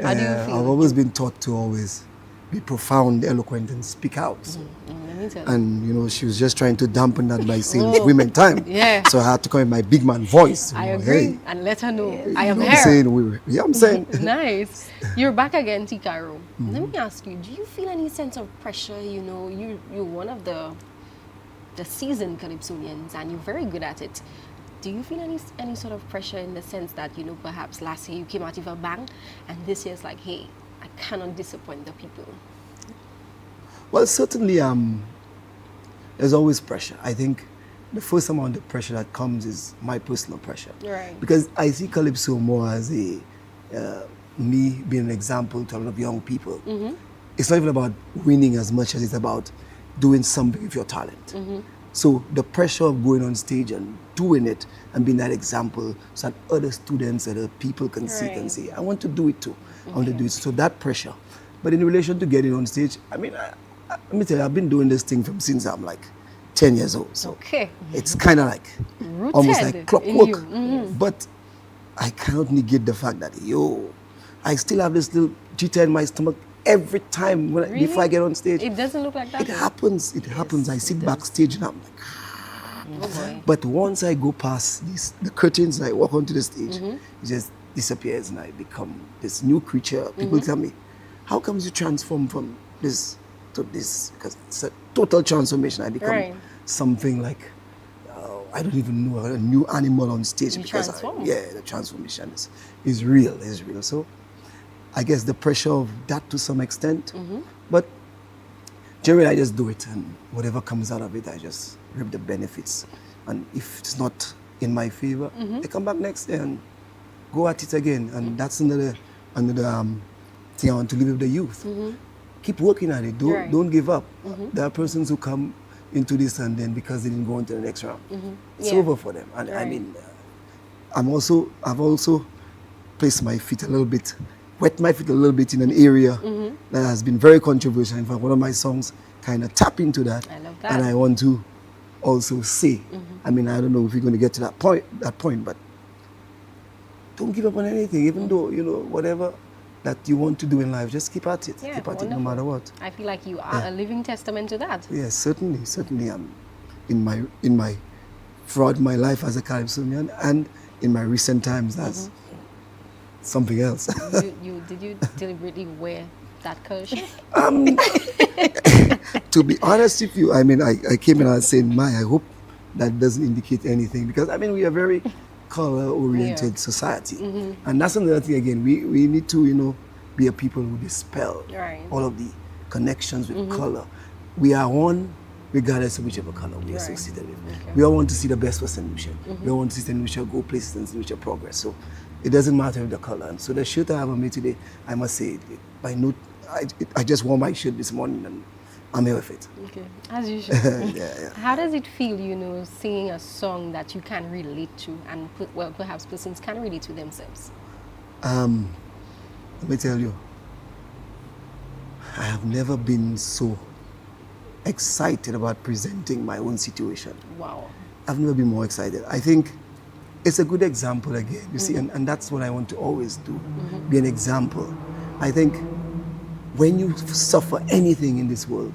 How do you feel? I've always been taught to always be profound, eloquent, and speak out. So. Let me tell. And you know, she was just trying to dampen that by saying Oh, women time. yeah. So I had to come in my big man voice. I you know, agree. hey. And let her know I You am know what here. I'm saying? I'm saying. Nice. You're back again, Tikaro. Mm-hmm. Let me ask you, do you feel any sense of pressure? You know, you're one of the seasoned Calypsonians and you're very good at it. Do you feel any sort of pressure in the sense that, you know, perhaps last year you came out with a bang and this year's like, hey, I cannot disappoint the people? Well, certainly, there's always pressure. I think the first amount of pressure that comes is my personal pressure. Right. Because I see Calypso more as me being an example to a lot of young people. Mm-hmm. It's not even about winning as much as it's about doing something with your talent. Mm-hmm. So the pressure of going on stage and doing it and being that example so that other students, other people can see and say, I want to do it too. I want to do it. So that pressure. But in relation to getting on stage, I mean, let me tell you, I've been doing this thing since I'm like 10 years old. So okay. It's kind of like Rooted almost like in clockwork. you. Mm-hmm. But I cannot negate the fact that, I still have this little jitter in my stomach every time before I get on stage. It doesn't look like that. It happens. It happens. I sit backstage and I'm like, Oh boy. but once I go past the curtains and I walk onto the stage, Mm-hmm. it just disappears and I become this new creature. People Mhm. tell me, how comes you transform from this to this? Because it's a total transformation. I become Right. something like, I don't even know, a new animal on stage. You because transform. the transformation is real. So I guess the pressure of that to some extent, Mm-hmm. but generally I just do it and whatever comes out of it, I just reap the benefits. And if it's not in my favor, Mhm. I come back next year and go at it again. And that's another thing I want to leave with the youth. Mhm. Keep working at it. Right. Don't give up. Mhm. There are persons who come into this and then because they didn't go on to the next round, Mhm. it's Yeah. over for them. And I Right. mean, I've also placed my feet a little bit, wet my feet a little bit in an area Mhm. that has been very controversial. In fact, one of my songs kind of tap into that. I love that. And I want to also say, Mhm. I mean, I don't know if you're going to get to that point, but don't give up on anything, even though, whatever that you want to do in life, just keep at it. Yeah, Keep at it no wonderful. matter what. I feel like you are a living testament to that. Yes, certainly I'm throughout my life as a Calypsonian and in my recent times as something else. Did you deliberately wear that kerchief? To be honest with you, I mean, I came in and I said, I hope that doesn't indicate anything because, I mean, we are very color-oriented society. Mhm. And that's another thing, again, we need to, be a people who dispel Right. all of the connections with Mhm. color. We are one regardless of whichever color we are Right. associated with. Okay. We all want to see the best for St. Lucia. Mhm. We all want to see St. Lucia go places and St. Lucia progress. So it doesn't matter the color. And so the shirt I have on me today, I must say, I just wore my shirt this morning and I'm here with it. Okay, as usual. Yeah. How does it feel, singing a song that you can relate to and, perhaps persons can relate to themselves? Let me tell you, I have never been so excited about presenting my own situation. Wow. I've never been more excited. I think it's a good example again, you see, and that's what I want to always do, be an example. I think when you suffer anything in this world,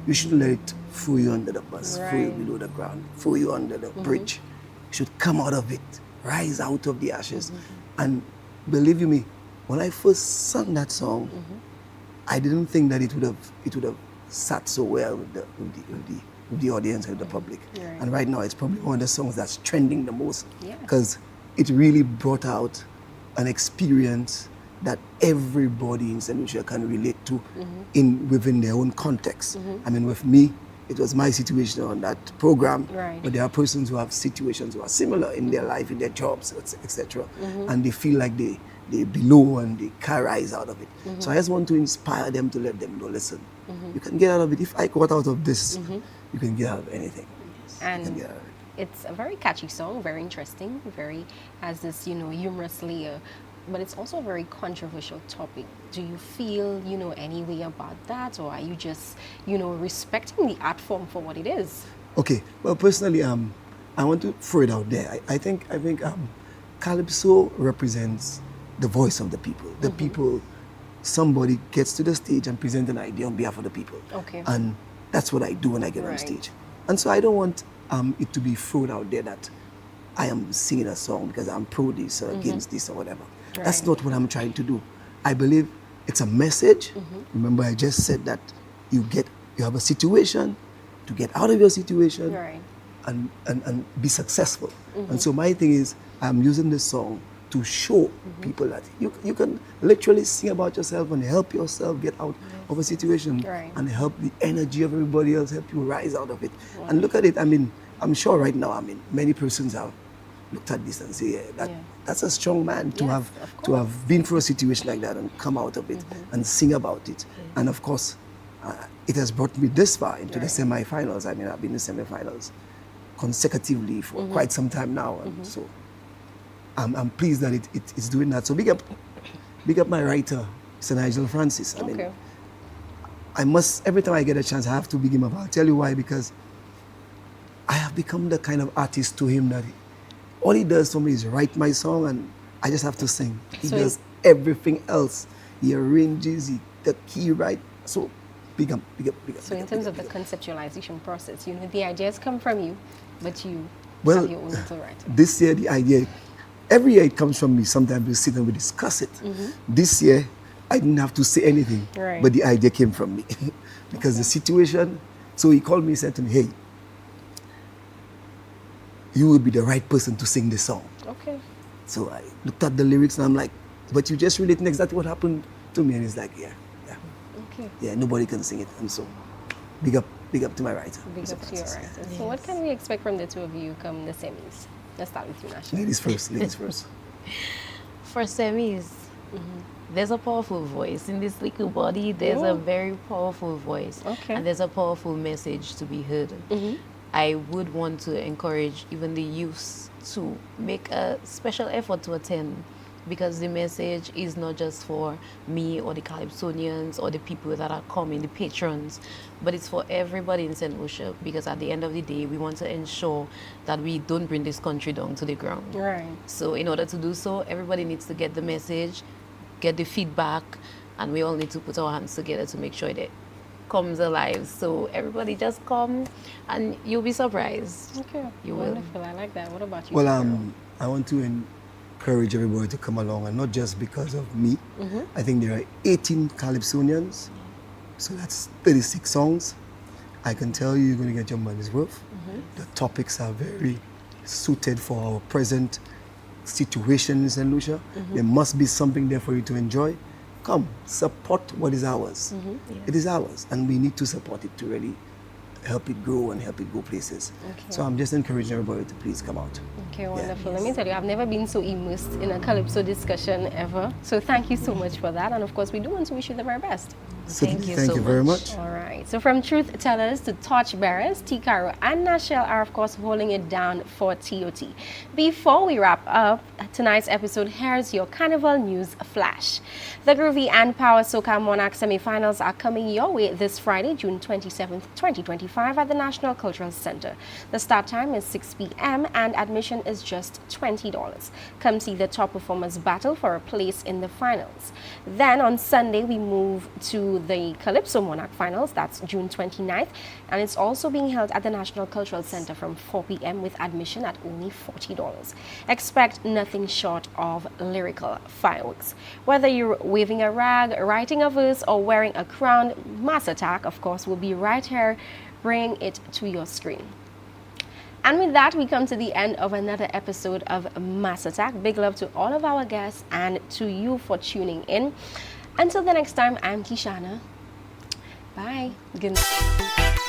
you shouldn't let it throw you under the bus, throw you below the ground, throw you under the bridge. You should come out of it, rise out of the ashes. And believe you me, when I first sang that song, I didn't think that it would have sat so well with the audience and the public. Right. And right now, it's probably one of the songs that's trending the most Yeah. because it really brought out an experience that everybody in St. Lucia can relate to within their own context. I mean, with me, it was my situation on that program, Right. but there are persons who have situations who are similar in their life, in their jobs, etc. And they feel like they below and they can't rise out of it. So I just want to inspire them to let them know, listen, you can get out of it. If I got out of this, you can get out of anything. You can And get out of it. it's a very catchy song, very interesting, has this, humorous layer, but it's also a very controversial topic. Do you feel, any way about that, or are you just, respecting the art form for what it is? Okay, well, personally, I want to throw it out there. I think Calypso represents the voice of the people. The people, somebody gets to the stage and presents an idea on behalf of the people. Okay. And That's what I do when I get on Right. stage. And so I don't want it to be thrown out there that I am singing a song because I'm pro this or against this or whatever. That's Right. not what I'm trying to do. I believe it's a message. Remember, I just said that you have a situation, to get out of your situation Right. and be successful. And so my thing is, I'm using this song to show people that you can literally sing about yourself and help yourself get out of a situation Right. and help the energy of everybody else, help you rise out of it. And look at it, I mean, I'm sure right now, I mean, many persons have looked at this and say, that's a strong man to have been through a situation like that and come out of it and sing about it. And of course, it has brought me this far into the semi-finals. I mean, I've been in the semi-finals consecutively for quite some time now. And so I'm pleased that it's doing that. So big up my writer, Mr. Nigel Francis. I mean, I must, every time I get a chance, I have to big him up. I'll tell you why, because I have become the kind of artist to him that all he does for me is write my song and I just have to sing. He So does everything else. He arranges, the key right. So big up. So in terms of the conceptualization process, you know, the ideas come from you, but you Well, have your own little writer. this year the idea, every year it comes from me. Sometimes we sit and we discuss it. This year I didn't have to say anything, Right. but the idea came from me because the situation. So he called me and said to me, "Hey, you would be the right person to sing this song." Okay. So I looked at the lyrics and I'm like, "But you just relating exactly what happened to me." And he's like, "Yeah, Okay. yeah, nobody can sing it." And so, big up to my writer. Big up to your writer. So what can we expect from the two of you come the semis? Let's start with you, Nasha. Ladies first. Ladies first. For semis, there's a powerful voice in this little body. There's a very powerful voice, and there's a powerful message to be heard. I would want to encourage even the youths to make a special effort to attend, because the message is not just for me or the Calypsonians or the people that are coming, the patrons, but it's for everybody in St. Lucia, because at the end of the day, we want to ensure that we don't bring this country down to the ground. Right. So in order to do so, everybody needs to get the message, get the feedback, and we all need to put our hands together to make sure that comes alive. So everybody just come and you'll be surprised. Okay. You will. Wonderful. I like that. What about you? Well, Chikaro? I want to encourage everybody to come along, and not just because of me. Mhm. I think there are 18 Calypsonians, so that's 36 songs. I can tell you, you're going to get your money's worth. The topics are very suited for our present situation in St. Lucia. There must be something there for you to enjoy. Come, support what is ours. It is ours, and we need to support it to really help it grow and help it go places. So I'm just encouraging everybody to please come out. Okay, wonderful. Let me tell you, I've never been so immersed in a Calypso discussion ever. So thank you so much for that. And of course, we do want to wish you the very best. Thank you very much. All right. So from truth tellers to torch bearers, Chikaro and Nashelle are, of course, holding it down for TOT. Before we wrap up tonight's episode, here's your Carnival News Flash. The Groovy and Power Soca Monarch semifinals are coming your way this Friday, June 27th, 2025 at the National Cultural Center. The start time is 6 p.m. and admission is just $20. Come see the top performers battle for a place in the finals. Then on Sunday, we move to the Calypso Monarch finals. That's June 29th. And it's also being held at the National Cultural Center from 4 p.m. with admission at only $40. Expect nothing short of lyrical fireworks. Whether you're waving a rag, writing a verse, or wearing a crown, Mass Attack, of course, will be right here. Bring it to your screen. And with that, we come to the end of another episode of Mass Attack. Big love to all of our guests and to you for tuning in. Until the next time, I'm Kishana. Bye. Good night.